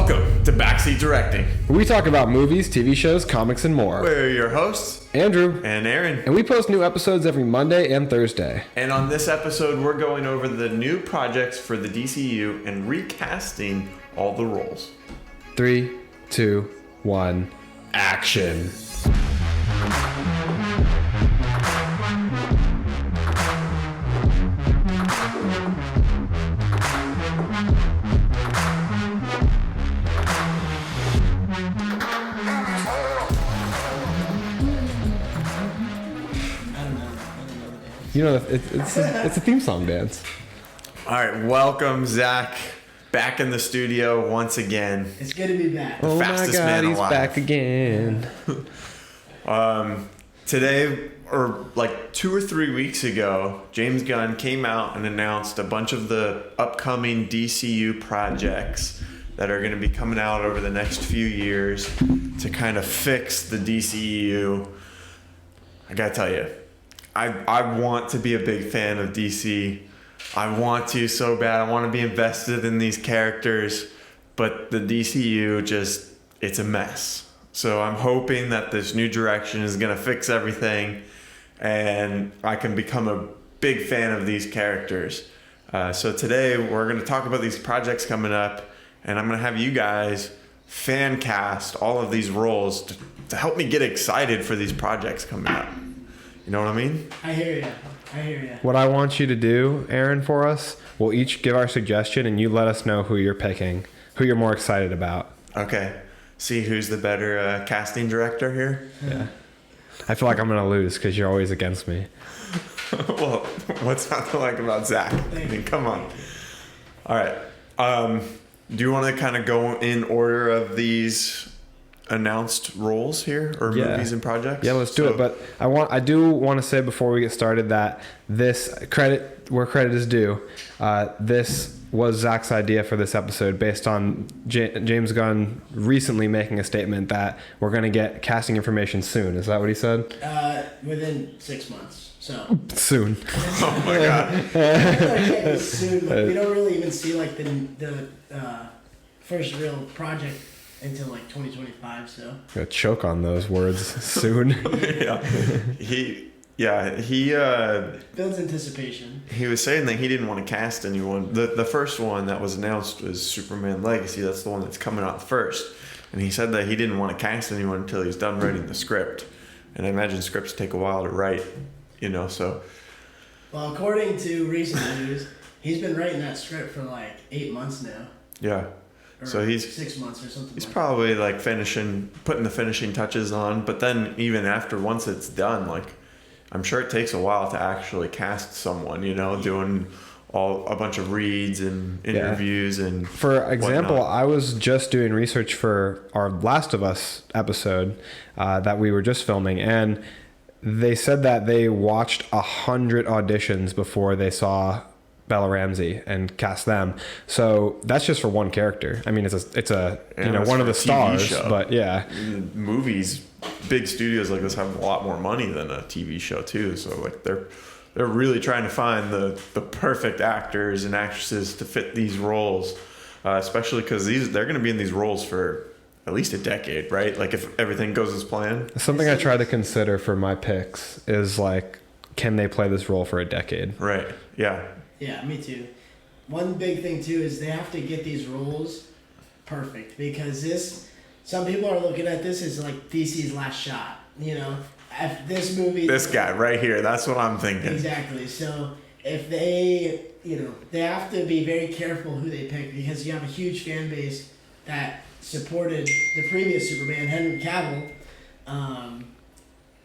Welcome to Backseat Directing. We talk about movies, TV shows, comics, and more. We're your hosts, Andrew and Arron. And we post new episodes every Monday and Thursday. And on this episode, we're going over the new projects for the DCU and recasting all the roles. 3, 2, 1, action. You know, it's a theme song dance. All right, welcome, Zach, back in the studio once again. It's good to be back. Oh my God, he's back again. Today, or like 2 or 3 weeks ago, James Gunn came out and announced a bunch of the upcoming DCU projects that are going to be coming out over the next few years to kind of fix the DCU. I gotta tell you, I want to be a big fan of DC. I want to so bad. I want to be invested in these characters, but the DCU it's a mess. So I'm hoping that this new direction is going to fix everything and I can become a big fan of these characters. So today we're going to talk about these projects coming up, and I'm going to have you guys fan cast all of these roles to help me get excited for these projects coming up. You know what I mean? I hear you. What I want you to do, Arron, for us, we'll each give our suggestion and you let us know who you're picking, who you're more excited about. Okay. See who's the better casting director here? Yeah. I feel like I'm going to lose because you're always against me. Well, what's not to like about Zach? I mean, come on. All right. Do you want to kind of go in order of these announced roles here, or movies and projects? Yeah, let's do it. But I do want to say before we get started that this credit where credit is due. This was Zach's idea for this episode based on James Gunn recently making a statement that we're going to get casting information soon. Is that what he said? Within 6 months. So soon. Oh my God. Soon. We don't really even see like the first real project until like 2025, so Gonna choke on those words soon. He builds anticipation. He was saying that he didn't want to cast anyone. The first one that was announced was Superman Legacy. That's the one that's coming out first. And he said that he didn't want to cast anyone until he's done writing the script. And I imagine scripts take a while to write, so. Well, according to recent news, he's been writing that script for like 8 months now. Yeah. So he's 6 months or something. He's probably like putting the finishing touches on, but then even after, once it's done, like I'm sure it takes a while to actually cast someone, doing a bunch of reads and interviews and for example, whatnot. I was just doing research for our Last of Us episode that we were just filming, and they said that they watched 100 auditions before they saw Bella Ramsey and cast them. So that's just for one character. I mean, it's one of the stars, show. But yeah, movies, big studios like this have a lot more money than a TV show too. So like they're really trying to find the perfect actors and actresses to fit these roles, especially because they're going to be in these roles for at least a decade, right? Like if everything goes as planned. Something I try to consider for my picks is like, can they play this role for a decade? Right. Yeah. Yeah, me too. One big thing too is they have to get these roles perfect, because some people are looking at this as like DC's last shot. If this movie, this guy right here, that's what I'm thinking. Exactly. So if they, they have to be very careful who they pick, because you have a huge fan base that supported the previous Superman, Henry Cavill.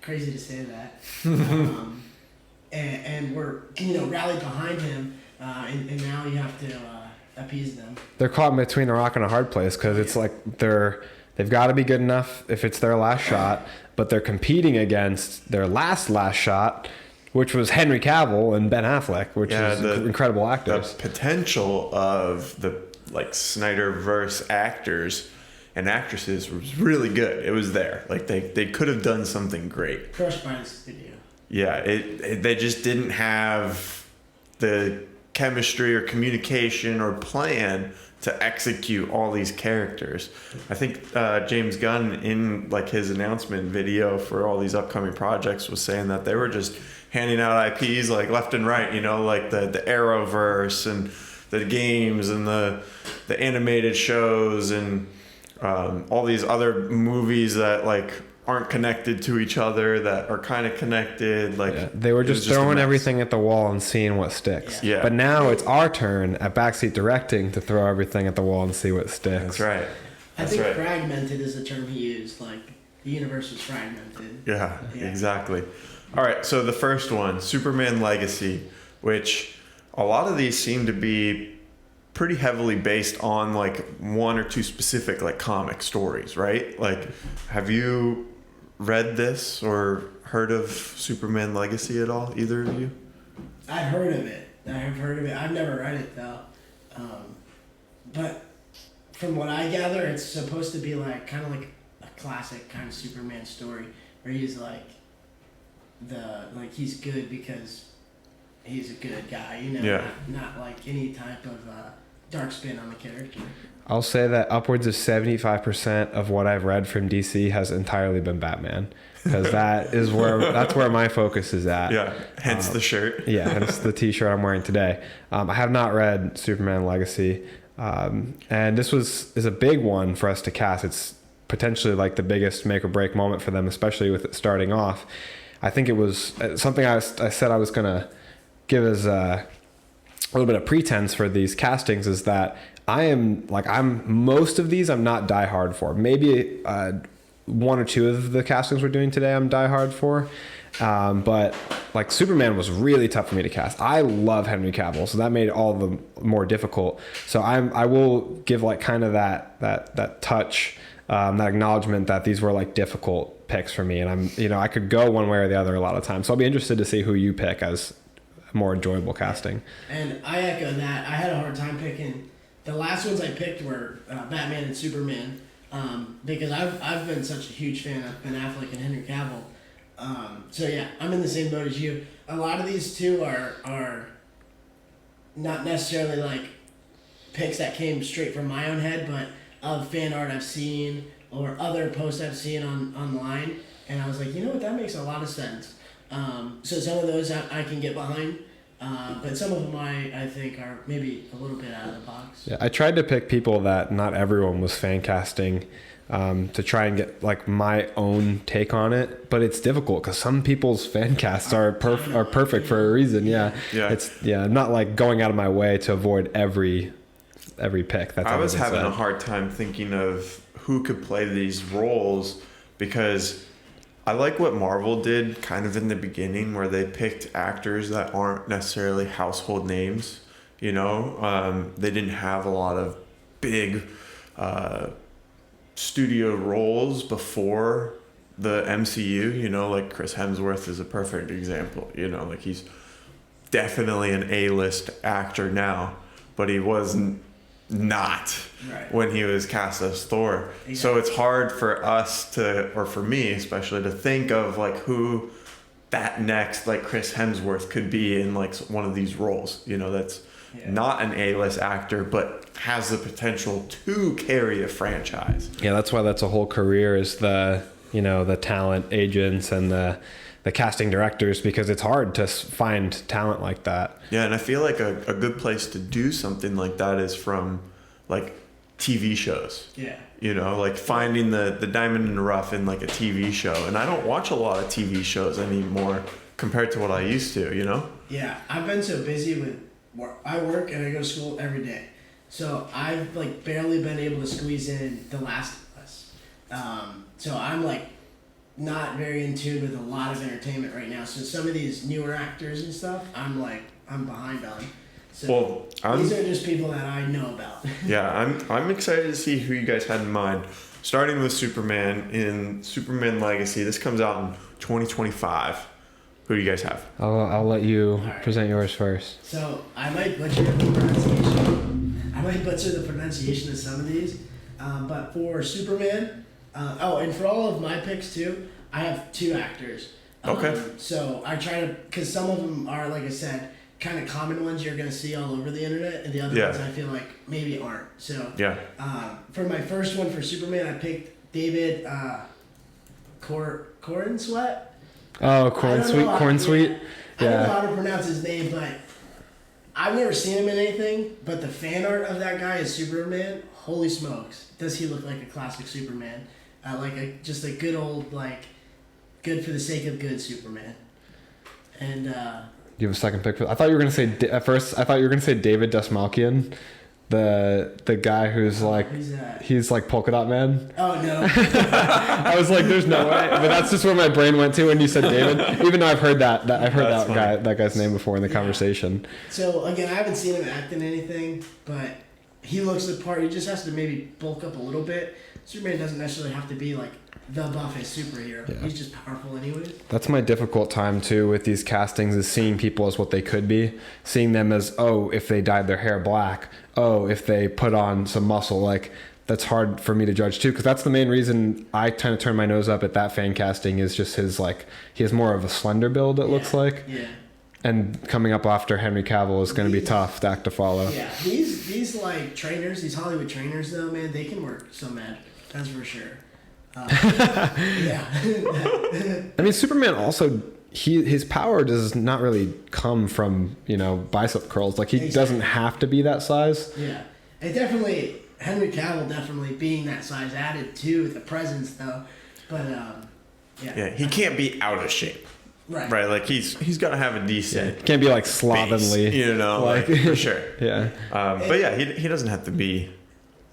Crazy to say that. And we're rallied behind him, and now you have to appease them. They're caught between a rock and a hard place, because it's like they've got to be good enough if it's their last shot, but they're competing against their last shot, which was Henry Cavill and Ben Affleck, which is incredible actors. The potential of the Snyderverse actors and actresses was really good. It was there. Like they could have done something great. Crushed by the studio. Yeah, they just didn't have the chemistry or communication or plan to execute all these characters. I think James Gunn, in like his announcement video for all these upcoming projects, was saying that they were just handing out IPs like left and right, you know, like the Arrowverse and the games and the animated shows and all these other movies that like aren't connected to each other that are kind of connected. Like they were just throwing everything at the wall and seeing what sticks. Yeah. But now it's our turn at Backseat Directing to throw everything at the wall and see what sticks. That's right. I think fragmented is the term he used. Like the universe was fragmented. Yeah, exactly. All right, so the first one, Superman Legacy, which a lot of these seem to be pretty heavily based on like one or two specific like comic stories, right? Like, have you read this or heard of Superman Legacy at all, either of you? I've heard of it. I've never read it though. But from what I gather, it's supposed to be like kind of like a classic kind of Superman story where he's like he's good because he's a good guy, you know, Yeah. not like any type of dark spin on the character. I'll say that upwards of 75% of what I've read from DC has entirely been Batman, because that's where my focus is at. Yeah, hence the shirt. Yeah, hence the T-shirt I'm wearing today. I have not read Superman Legacy, and this is a big one for us to cast. It's potentially like the biggest make or break moment for them, especially with it starting off. I think it was something I said I was gonna give as a little bit of pretense for these castings, is that I'm most of these I'm not diehard for. Maybe one or two of the castings we're doing today I'm diehard for, but like Superman was really tough for me to cast. I love Henry Cavill, so that made it all the more difficult. So I will give like kind of that touch, that acknowledgement that these were like difficult picks for me, and I could go one way or the other a lot of times. So I'll be interested to see who you pick as more enjoyable casting. And I echo that. I had a hard time picking. The last ones I picked were Batman and Superman, because I've been such a huge fan of Ben Affleck and Henry Cavill. So yeah, I'm in the same boat as you. A lot of these two are not necessarily like picks that came straight from my own head, but of fan art I've seen or other posts I've seen online, and I was like, you know what, that makes a lot of sense. So some of those I can get behind, but some of them I think are maybe a little bit out of the box. Yeah, I tried to pick people that not everyone was fan casting, to try and get like my own take on it, but it's difficult because some people's fan casts are perfect for a reason. Yeah, I'm not like going out of my way to avoid every pick. I was having a hard time thinking of who could play these roles, because I like what Marvel did kind of in the beginning, where they picked actors that aren't necessarily household names. You know, they didn't have a lot of big studio roles before the MCU. You know, like Chris Hemsworth is a perfect example. You know, like he's definitely an A-list actor now, but he wasn't when he was cast as Thor. Exactly. So it's hard for us or for me especially, to think of like who that next like Chris Hemsworth could be in like one of these roles, you know, that's not an A-list actor but has the potential to carry a franchise. Yeah, that's why that's a whole career, is the talent agents and the casting directors, because it's hard to find talent like that. Yeah, and I feel like a good place to do something like that is from like TV shows. Yeah. You know, like finding the diamond in the rough in like a TV show. And I don't watch a lot of TV shows anymore compared to what I used to, you know? Yeah, I've been so busy with work. I work and I go to school every day. So I've like barely been able to squeeze in The Last of Us. So I'm like not very in tune with a lot of entertainment right now. So some of these newer actors and stuff, I'm behind on. So these are just people that I know about. Yeah, I'm excited to see who you guys had in mind. Starting with Superman in Superman Legacy. This comes out in 2025. Who do you guys have? I'll let you present yours first. So I might butcher the pronunciation of some of these, but for Superman, and for all of my picks too, I have two actors. Okay. So I try to, because some of them are, like I said, kind of common ones you're gonna see all over the internet, and the other ones I feel like maybe aren't. So for my first one for Superman, I picked David Corn Sweat. Oh, Corn Sweet. I don't know how to pronounce his name, but I've never seen him in anything. But the fan art of that guy as Superman, holy smokes, does he look like a classic Superman? Just a good old good for the sake of good Superman. And you have a second pick? I thought you were gonna say at first. I thought you were gonna say David Dastmalchian, the guy who's he's like Polka Dot Man. Oh no! I was like, there's no way, but that's just where my brain went to when you said David. Even though I've heard that guy's name before in the conversation. So again, I haven't seen him act in anything, but he looks the part. He just has to maybe bulk up a little bit. Superman doesn't necessarily have to be like the buffest superhero. Yeah. He's just powerful anyways. That's my difficult time too with these castings, is seeing people as what they could be, seeing them as, oh, if they dyed their hair black, oh, if they put on some muscle, like that's hard for me to judge too, because that's the main reason I kind of turn my nose up at that fan casting, is just his he has more of a slender build, it looks like. Yeah. And coming up after Henry Cavill is going to be tough to act to follow. Yeah, these trainers, these Hollywood trainers though, man, they can work some magic. That's for sure. Yeah. I mean, Superman also, his power does not really come from, bicep curls. Like, he doesn't have to be that size. Yeah. And definitely, Henry Cavill definitely being that size added to the presence, though. But, yeah. Yeah, he can't be out of shape. Right. Like, he's got to have a decent... He can't be, like, slovenly. Base, for sure. Yeah. But, yeah, he doesn't have to be...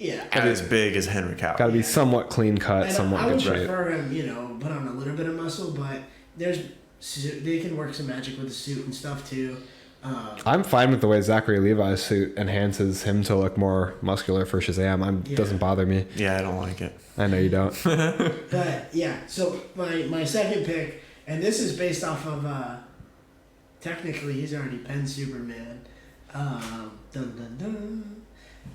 Yeah, as big as Henry Cavill. Got to be somewhat clean cut, somewhat good shape. I would prefer him, put on a little bit of muscle, but they can work some magic with the suit and stuff too. I'm fine with the way Zachary Levi's suit enhances him to look more muscular for Shazam. Doesn't bother me. Yeah, I don't like it. I know you don't. But yeah, so my second pick, and this is based off of technically he's already been Superman. Dun dun dun.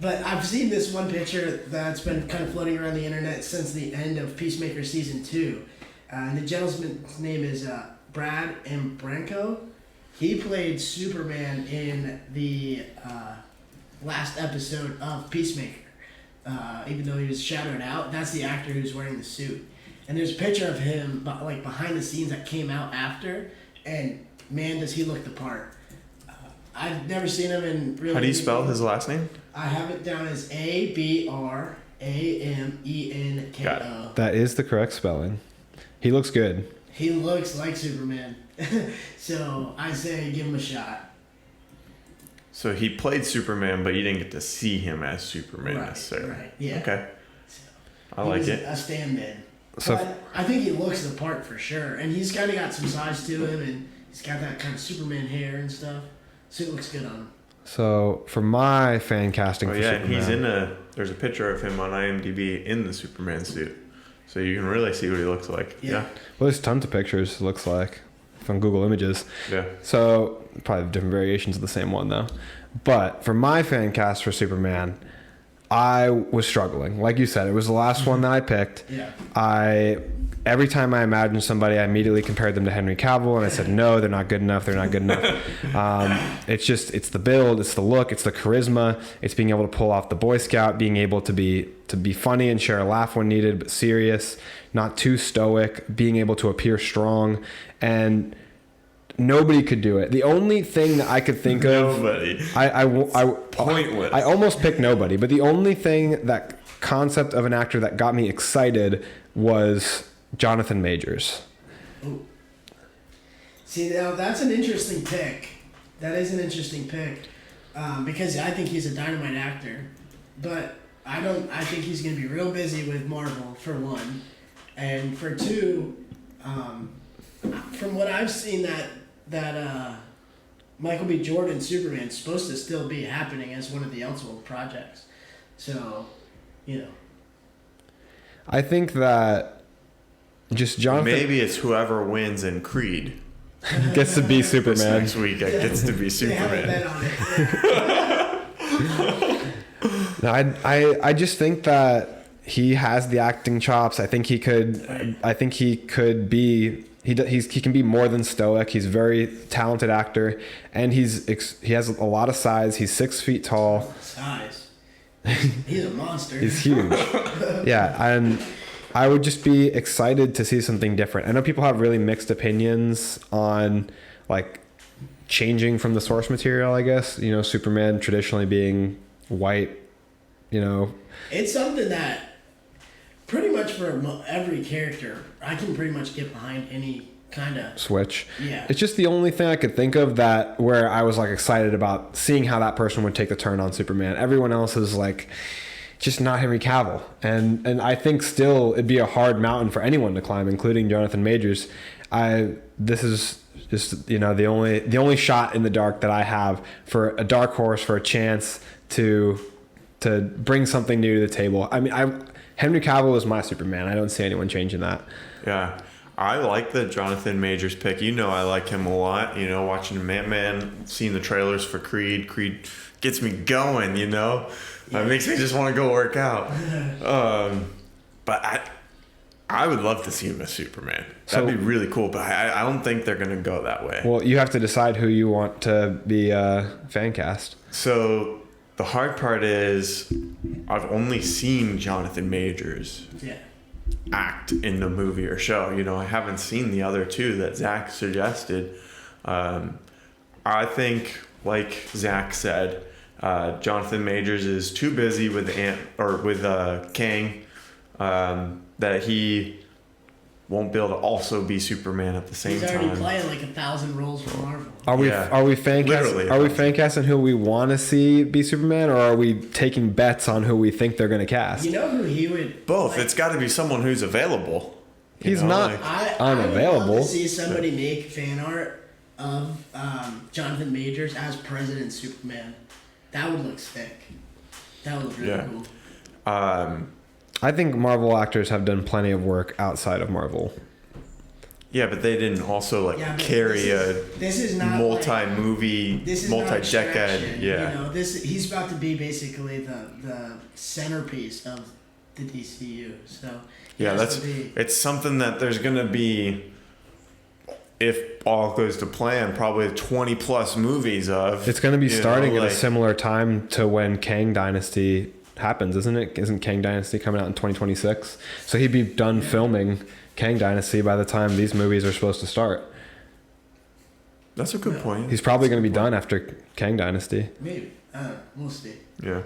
But I've seen this one picture that's been kind of floating around the internet since the end of Peacemaker Season 2. And the gentleman's name is Brad Branco. He played Superman in the last episode of Peacemaker. Even though he was shadowed out, that's the actor who's wearing the suit. And there's a picture of him behind the scenes that came out after, and man, does he look the part. I've never seen him in really... How do you spell his last name? I have it down as Abramenko. That is the correct spelling. He looks good. He looks like Superman. So I say give him a shot. So he played Superman, but you didn't get to see him as Superman necessarily. Right, yeah. Okay. So I like it. A stand-in. So but I think he looks the part for sure. And he's kind of got some size to him, and he's got that kind of Superman hair and stuff. Suit looks good on him. So for my fan casting for Superman, he's there's a picture of him on IMDb in the Superman suit. So you can really see what he looks like. Yeah. Well, there's tons of pictures, it looks like, from Google Images. Yeah. So probably different variations of the same one though. But for my fan cast for Superman, I was struggling. Like you said, it was the last one that I picked. Yeah. Every time I imagined somebody, I immediately compared them to Henry Cavill, and I said, no, they're not good enough. They're not good enough. It's the build, it's the look, it's the charisma, it's being able to pull off the Boy Scout, being able to be funny and share a laugh when needed, but serious, not too stoic, being able to appear strong, and nobody could do it. The only thing that I could think of, nobody. Pointless. I almost picked nobody, but the only thing, that concept of an actor that got me excited was Jonathan Majors. Ooh. See, now that's an interesting pick. That is an interesting pick because I think he's a dynamite actor, but I think he's going to be real busy with Marvel for one, and for two, from what I've seen, that Michael B. Jordan Superman's supposed to still be happening as one of the Elseworld projects, so I think that just Jonathan... Maybe it's whoever wins in Creed gets to be Superman. Next week gets to be Superman. No, I just think that he has the acting chops. I think he could be he can be more than stoic. He's a very talented actor, and he has a lot of size. He's 6 feet tall. Size. He's a monster. He's huge. Yeah, and I would just be excited to see something different. I know people have really mixed opinions on like changing from the source material, I guess. You know, Superman traditionally being white, you know. It's something that pretty much for every character, I can pretty much get behind any kind of switch. Yeah. It's just the only thing I could think of that where I was like excited about seeing how that person would take the turn on Superman. Everyone else is like just not Henry Cavill. And I think still it'd be a hard mountain for anyone to climb, including Jonathan Majors. This is just, you know, the only shot in the dark that I have for a dark horse, for a chance to bring something new to the table. I mean, Henry Cavill is my Superman. I don't see anyone changing that. Yeah. I like the Jonathan Majors pick. You know, I like him a lot. You know, watching Ant-Man, seeing the trailers for Creed. Creed gets me going, you know. It makes me just want to go work out. But I would love to see him as Superman. That'd be really cool, but I don't think they're going to go that way. Well, you have to decide who you want to be fan cast. So the hard part is I've only seen Jonathan Majors act in the movie or show. You know, I haven't seen the other two that Zach suggested. I think, like Zach said, Jonathan Majors is too busy with Kang that he won't be able to also be Superman at the same time. He's already playing like 1,000 roles for Marvel. Are we fan casting who we want to see be Superman, or are we taking bets on who we think they're going to cast? You know who he would? Both. It's got to be someone who's available. He's not unavailable. I would love to see somebody make fan art of Jonathan Majors as President Superman. That would look sick. That would look really cool. I think Marvel actors have done plenty of work outside of Marvel. Yeah, but they didn't also carry this is not multi-movie, multi-decade. Yeah, you know, he's about to be basically the centerpiece of the DCU. So yeah, it's something that there's gonna be, if all goes to plan, probably 20 plus movies of. It's gonna be starting at a similar time to when Kang Dynasty happens, isn't it? Isn't Kang Dynasty coming out in 2026? So he'd be done filming Kang Dynasty by the time these movies are supposed to start. That's a good point. He's probably going to be done after Kang Dynasty. Maybe. We'll see. Yeah.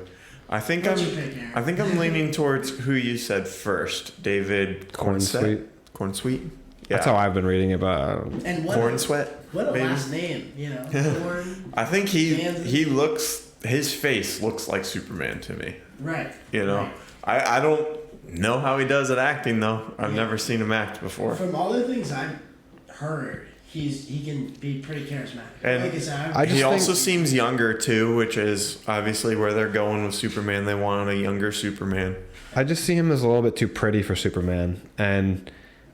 I think I'm leaning towards who you said first, David Cornsweet. Cornsweet. Yeah. That's how I've been reading about Cornsweat. What a last name, you know. Corn. I think his face looks like Superman to me. Right. You know, right. I don't know how he does at acting though. I've never seen him act before. From all the things I've heard, he can be pretty charismatic. And like I said, he also seems younger too, which is obviously where they're going with Superman. They want a younger Superman. I just see him as a little bit too pretty for Superman, and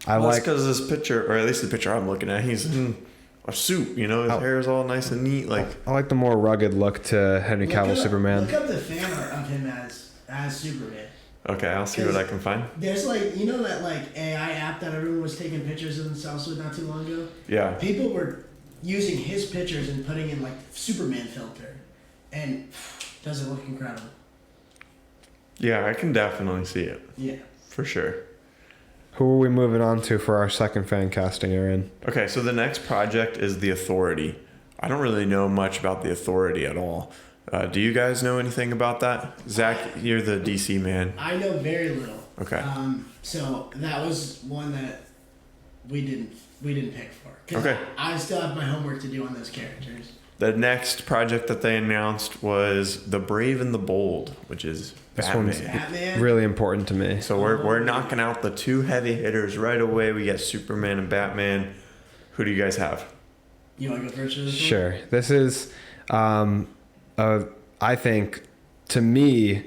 that's because this picture, or at least the picture I'm looking at, he's in a suit. You know, his hair is all nice and neat. Like I like the more rugged look to Henry Cavill Superman. Look up the fan art of him as Superman. Okay, I'll see what I can find. There's that AI app that everyone was taking pictures of themselves with not too long ago. Yeah. People were using his pictures and putting in Superman filter, and does it look incredible? Yeah, I can definitely see it. Yeah. For sure. Who are we moving on to for our second fan casting, Aaron? Okay, so the next project is The Authority. I don't really know much about The Authority at all. Do you guys know anything about that? Zach, you're the DC man. I know very little. Okay. So that was one that we didn't pick for. Okay. I still have my homework to do on those characters. The next project that they announced was The Brave and the Bold, which is Batman. Really important to me. So we're knocking out the two heavy hitters right away. We got Superman and Batman. Who do you guys have? You want to go first? Sure. This is, I think, to me,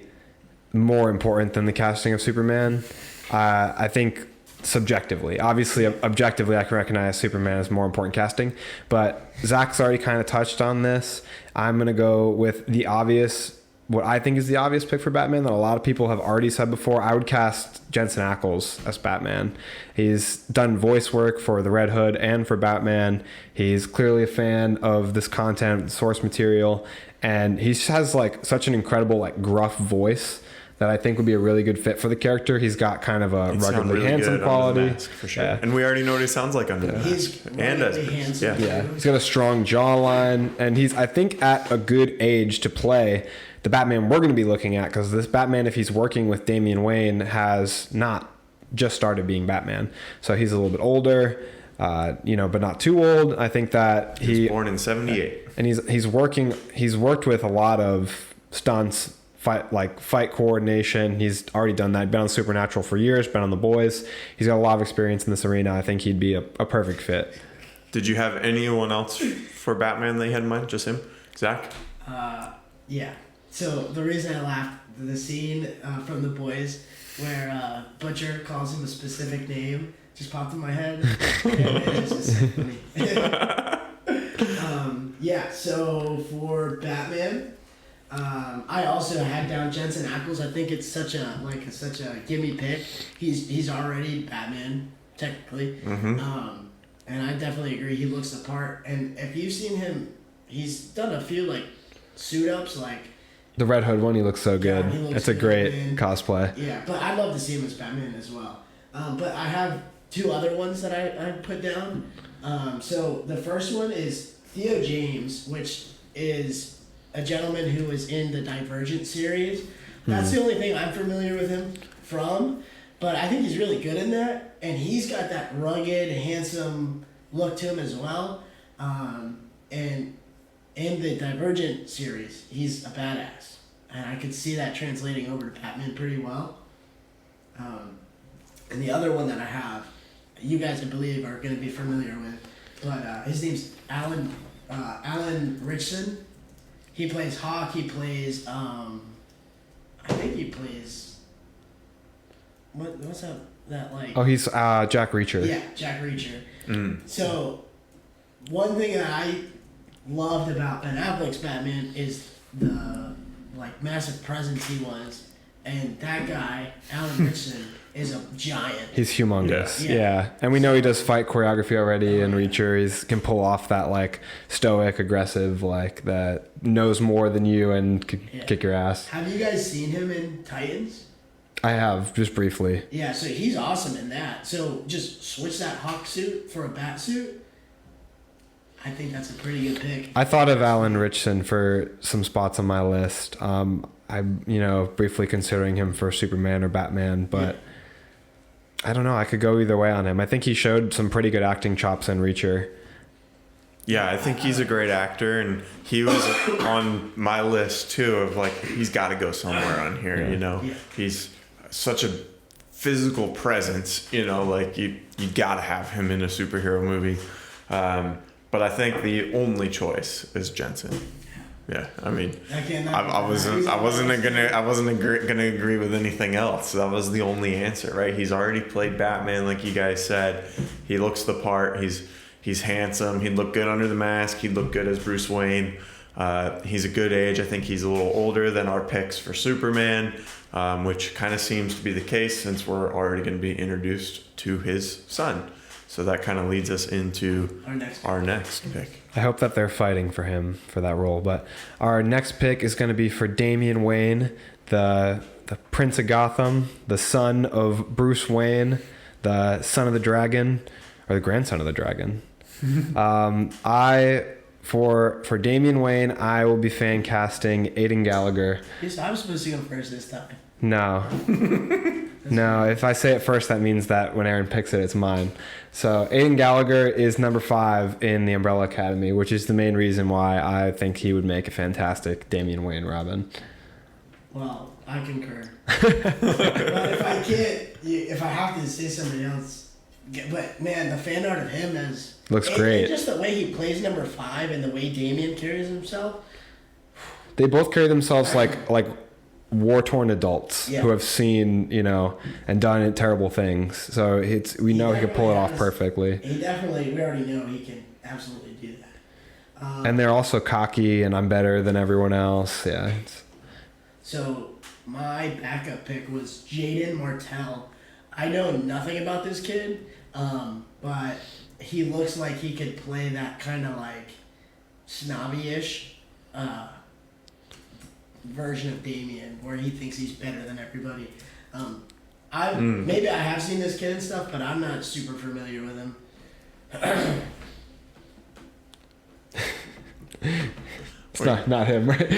more important than the casting of Superman. I think subjectively, obviously, objectively, I can recognize Superman as more important casting. But Zach's already kind of touched on this. I'm gonna go with the obvious what I think is the obvious pick for Batman that a lot of people have already said before. I would cast Jensen Ackles as Batman. He's done voice work for the Red Hood and for Batman. He's clearly a fan of this content, source material, and he has like such an incredible like gruff voice that I think would be a really good fit for the character. He's got kind of a ruggedly really handsome quality. Mask, for sure. Yeah. And we already know what he sounds like under the mask. He's and as handsome. Yeah, he's got a strong jawline, and he's, I think, at a good age to play the Batman we're going to be looking at, because this Batman, if he's working with Damian Wayne, has not just started being Batman. So he's a little bit older, but not too old. I think that he was born in 78. And he's worked with a lot of stunts, fight coordination. He's already done that. Been on Supernatural for years, been on The Boys. He's got a lot of experience in this arena. I think he'd be a perfect fit. Did you have anyone else for Batman that you had in mind? Just him? Zach? Yeah. So the reason I laughed, the scene from The Boys where Butcher calls him a specific name just popped in my head. And it's just funny. So for Batman, I also had down Jensen Ackles. I think it's such a gimme pick. He's already Batman technically, and I definitely agree. He looks the part. And if you've seen him, he's done a few like suit ups, like the Red Hood one. He looks so good. It's a great cosplay. Yeah, but I'd love to see him as Batman as well. But I have two other ones that I put down. So the first one is Theo James, which is a gentleman who was in the Divergent series. That's the only thing I'm familiar with him from, but I think he's really good in that, and he's got that rugged, handsome look to him as well. And in the Divergent series, he's a badass, and I could see that translating over to Batman pretty well. And the other one that I have, you guys, I believe, are going to be familiar with, but his name's Alan Richson. He plays Hawk. He plays, I think he plays, what's that like? Oh, he's Jack Reacher. Yeah, Jack Reacher. So, one thing that I loved about Ben Affleck's Batman is the massive presence he was, and that guy, Alan Richson, is a giant. He's humongous. Yeah. And we know he does fight choreography already in Reacher. He can pull off that stoic, aggressive, that knows more than you and kick your ass. Have you guys seen him in Titans? I have, just briefly. Yeah, so he's awesome in that. So just switch that Hawk suit for a bat suit. I think that's a pretty good pick. I thought of Alan Richson for some spots on my list. I'm briefly considering him for Superman or Batman, but I don't know. I could go either way on him. I think he showed some pretty good acting chops in Reacher. Yeah, I think he's a great actor, and he was on my list too of he's got to go somewhere on here. Yeah. He's such a physical presence. You got to have him in a superhero movie. But I think the only choice is Jensen. Yeah, I mean, I wasn't gonna agree with anything else. That was the only answer, right? He's already played Batman, like you guys said. He looks the part. He's handsome. He'd look good under the mask. He'd look good as Bruce Wayne. He's a good age. I think he's a little older than our picks for Superman, which kind of seems to be the case since we're already going to be introduced to his son. So that kind of leads us into our next pick. I hope that they're fighting for him for that role. But our next pick is going to be for Damian Wayne, the Prince of Gotham, the son of Bruce Wayne, the son of the dragon, or the grandson of the dragon. For Damian Wayne, I will be fan casting Aidan Gallagher. I'm supposed to go first this time. No. No, if I say it first, that means that when Aaron picks it, it's mine. So Aidan Gallagher is number 5 in the Umbrella Academy, which is the main reason why I think he would make a fantastic Damian Wayne Robin. Well, I concur. But if I have to say somebody else, but man, the fan art of him looks great. Just the way he plays number 5 and the way Damian carries himself. They both carry themselves like war-torn adults who have seen, and done terrible things. So we know he can pull it off perfectly. We already know he can absolutely do that. And they're also cocky and I'm better than everyone else. Yeah. So my backup pick was Jaden Martell. I know nothing about this kid, but he looks like he could play that kind of like snobby-ish version of Damien, where he thinks he's better than everybody. Maybe I have seen this kid and stuff, but I'm not super familiar with him. It's not him, right?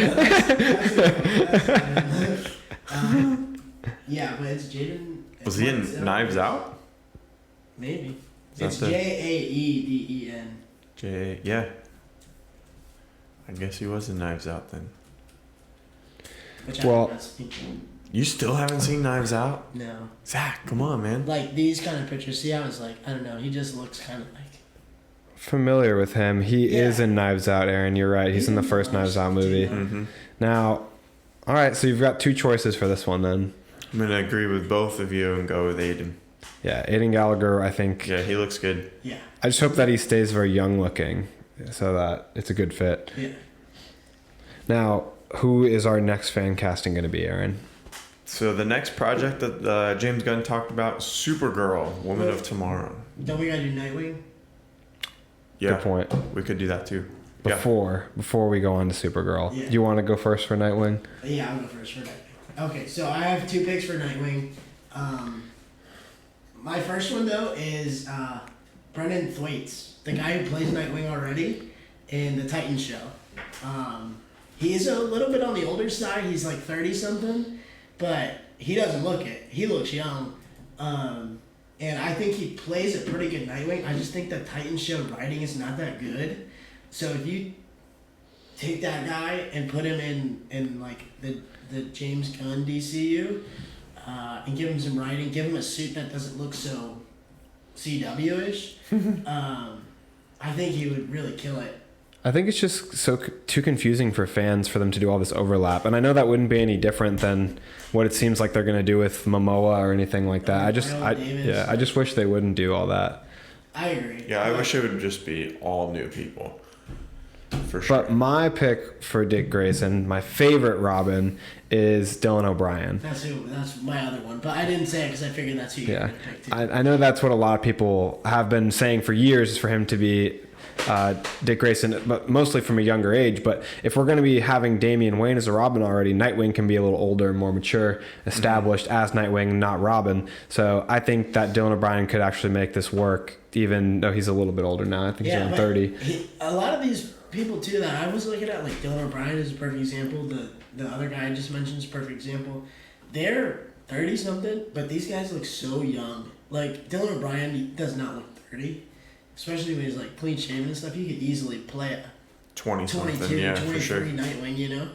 Yeah, but it's Jaden. Was he in Knives Out? Maybe. Is that It's the- Jaeden. Yeah. I guess he was in Knives Out then. Which Well- I have not seen. You still haven't seen Knives Out? No. Zach, come on, man. Like these kind of pictures, see, I was like, I don't know, he just looks kind of like. Familiar with him. He Yeah. is in Knives Out, Aaron. You're right. He's in the first Knives Out movie. Mm-hmm. Now, all right, so you've got two choices for this one then. I'm going to agree with both of you and go with Aiden. Yeah, Aiden Gallagher, I think. Yeah, he looks good. Yeah. I just hope that he stays very young looking so that it's a good fit. Yeah. Now, who is our next fan casting going to be, Aaron? So the next project that James Gunn talked about, Supergirl, Woman of Tomorrow. Don't we gotta do Nightwing? Yeah, Good point. we could do that too. Before we go on to Supergirl, Yeah. do you want to go first for Nightwing? Yeah, I'll go first for Nightwing. Okay, so I have 2 picks for Nightwing. My first one though is Brendan Thwaites, the guy who plays Nightwing already in the Titans show. He is a little bit on the older side. He's like 30 something, but he doesn't look it. He looks young. And I think he plays a pretty good Nightwing. I just think the Titans show writing is not that good. So if you take that guy and put him in like the James Gunn DCU, and give him some writing, give him a suit that doesn't look so CW-ish, I think he would really kill it. I think it's just too confusing for fans for them to do all this overlap, and I know that wouldn't be any different than what it seems like they're going to do with Momoa or anything like that. I just wish they wouldn't do all that. I agree. Yeah, I wish it would just be all new people. For sure. But my pick for Dick Grayson, my favorite Robin, is Dylan O'Brien. That's my other one, but I didn't say it because I figured that's who you were Yeah, going to pick too. I know that's what a lot of people have been saying for years, is for him to be Dick Grayson, but mostly from a younger age. But if we're going to be having Damian Wayne as a Robin already, Nightwing can be a little older, more mature, established as Nightwing, not Robin. So I think that Dylan O'Brien could actually make this work, even though he's a little bit older now. I think he's around 30. A lot of these people too that I was looking at, like Dylan O'Brien is a perfect example. The other guy I just mentioned is a perfect example. They're 30 something, but these guys look so young. Like Dylan O'Brien does not look 30. Especially when he's like clean shaven and stuff, he could easily play a 20 something, 22, yeah, 23 for sure. Nightwing, you know?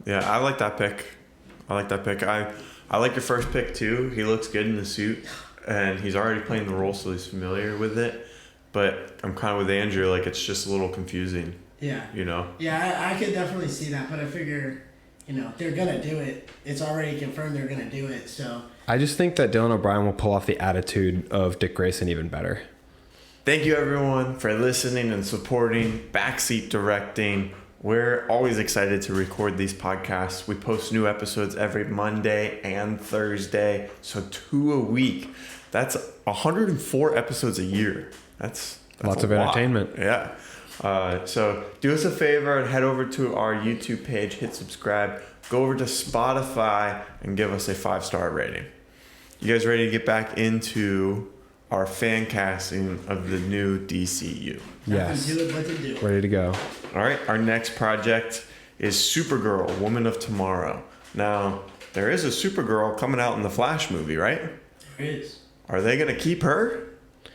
Yeah, I like that pick. I like your first pick too. He looks good in the suit, and he's already playing the role, so he's familiar with it. But I'm kind of with Andrew, like it's just a little confusing, Yeah. you know? Yeah, I could definitely see that, but I figure, they're going to do it. It's already confirmed they're going to do it, so. I just think that Dylan O'Brien will pull off the attitude of Dick Grayson even better. Thank you everyone for listening and supporting Backseat Directing. We're always excited to record these podcasts. We post new episodes every Monday and Thursday, so 2 a week. That's 104 episodes a year. That's Lots a of lot. entertainment. Yeah. So do us a favor and head over to our YouTube page, hit subscribe, go over to Spotify and give us a 5-star rating. You guys ready to get back into our fan casting of the new DCU? Yes. Nothing to it but to do it. Ready to go. All right, our next project is Supergirl, Woman of Tomorrow. Now, there is a Supergirl coming out in the Flash movie, right? There is. Are they going to keep her?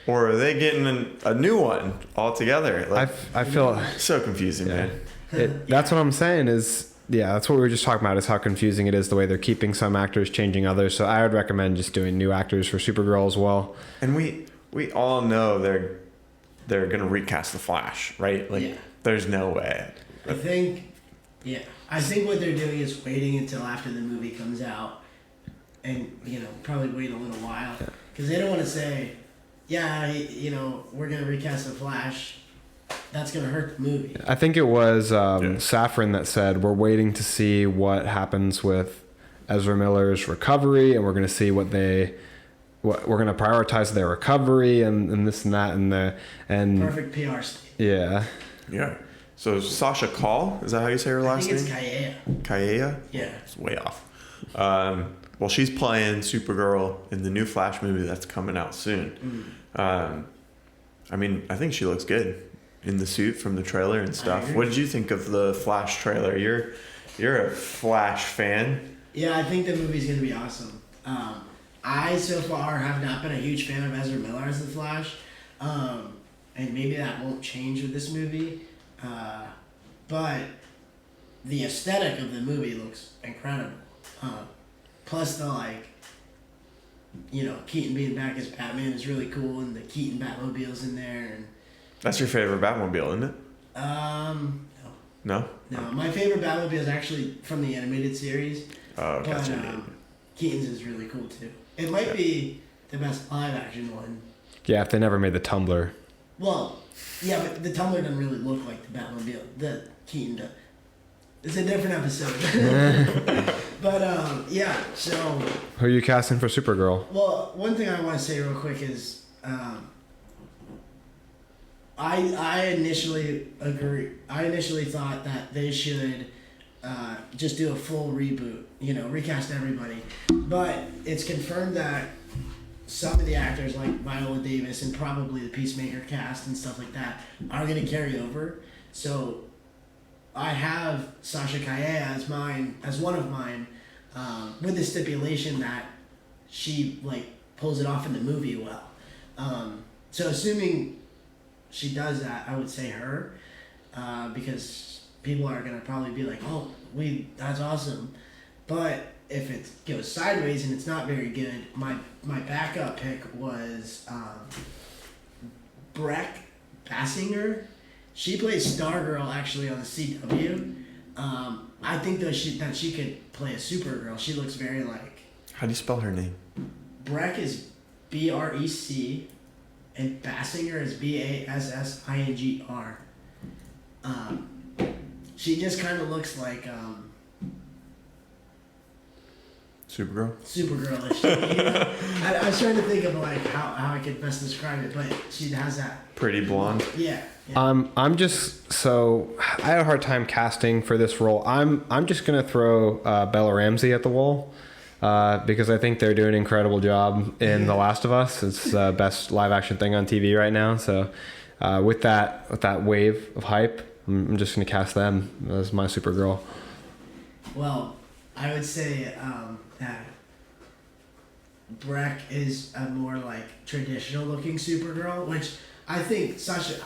Or are they getting a new one altogether? Like, I feel so confusing, man. that's what I'm saying is, yeah, that's what we were just talking about, is how confusing it is the way they're keeping some actors, changing others. So I would recommend just doing new actors for Supergirl as well. And we all know they're going to recast the Flash, right? Like, Yeah. there's no way. I think what they're doing is waiting until after the movie comes out and, probably wait a little while. Because they don't want to say, yeah, we're going to recast the Flash that's gonna hurt the movie. I think it was Safran that said we're waiting to see what happens with Ezra Miller's recovery, and we're going to see what we're going to prioritize their recovery and this and that and Perfect PR stunt. yeah. Yeah. So Sasha Call, is that how you say her last name? I think it's Kaya? Yeah. It's way off. Well, she's playing Supergirl in the new Flash movie that's coming out soon. I mean, I think she looks good in the suit from the trailer and stuff. What did you think of the Flash trailer? You're a Flash fan. Yeah, I think the movie's gonna be awesome. I so far have not been a huge fan of Ezra Miller as the Flash, and maybe that won't change with this movie. But the aesthetic of the movie looks incredible. Plus the Keaton being back as Batman is really cool, and the Keaton Batmobile's in there. And That's your favorite Batmobile, isn't it? No. No? My favorite Batmobile is actually from the animated series. Oh, gotcha. But Keaton's is really cool too. It might be the best live action one. Yeah, if they never made the Tumbler. Well, yeah, but the Tumbler doesn't really look like the Batmobile. The Keaton does. It's a different episode. But yeah, so. Who are you casting for Supergirl? Well, one thing I want to say real quick is, I initially agree. I initially thought that they should just do a full reboot. Recast everybody. But it's confirmed that some of the actors like Viola Davis and probably the Peacemaker cast and stuff like that are going to carry over. So I have Sasha Kaye as one of mine, with the stipulation that she pulls it off in the movie well. So assuming she does that, I would say her, because people are gonna probably be like, "Oh, that's awesome," but if it goes sideways and it's not very good, my backup pick was Breck Bassinger. She plays Stargirl actually on the CW. I think that she could play a Supergirl. She looks very like. How do you spell her name? Breck is BREC, and Bassinger is BASSINGR. She just kind of looks like Supergirl? Supergirl-ish. I was trying to think of how I could best describe it, but she has that. Pretty blonde. Yeah. I'm just so I had a hard time casting for this role. I'm just gonna throw Bella Ramsey at the wall because I think they're doing an incredible job in The Last of Us. It's the best live action thing on TV right now. So with that wave of hype, I'm just gonna cast them as my Supergirl. Well, I would say that Breck is a more traditional looking Supergirl, which I think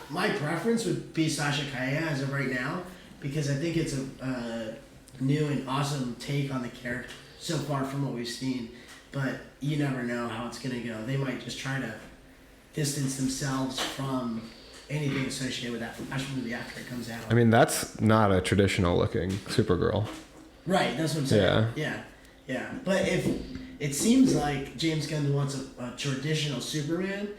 my preference would be Sasha Kaye as of right now, because I think it's a new and awesome take on the character so far from what we've seen. But you never know how it's going to go. They might just try to distance themselves from anything associated with that Flash movie after it comes out. I mean, that's not a traditional looking Supergirl. Right, that's what I'm saying. Yeah. Yeah. But if it seems like James Gunn wants a traditional Superman,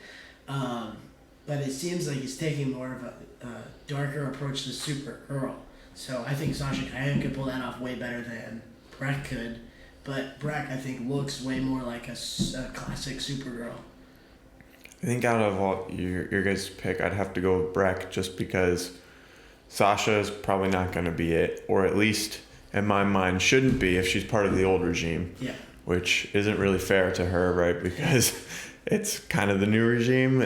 but it seems like he's taking more of a darker approach to Supergirl. So I think Sasha Kaye could pull that off way better than Breck could. But Breck, I think, looks way more like a classic Supergirl. I think out of all your guys' pick, I'd have to go with Breck just because Sasha's probably not going to be it, or at least in my mind shouldn't be if she's part of the old regime. Yeah. Which isn't really fair to her, right? Because it's kind of the new regime.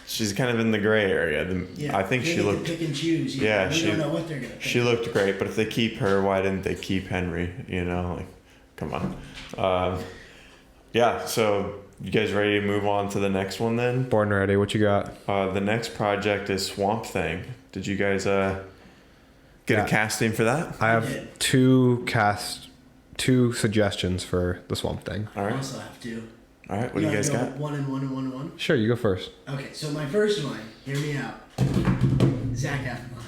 She's kind of in the gray area. I think she looked. Pick and choose. We don't know what they're gonna pick. She looked great, but if they keep her, why didn't they keep Henry? Come on. Yeah. So you guys ready to move on to the next one then? Born ready. What you got? The next project is Swamp Thing. Did you guys get a casting for that? I have two suggestions for the Swamp Thing. All right. I also have two. All right. What do you guys got? One and one and one and one. Sure, you go first. Okay, so my first one. Hear me out. Zac Efron.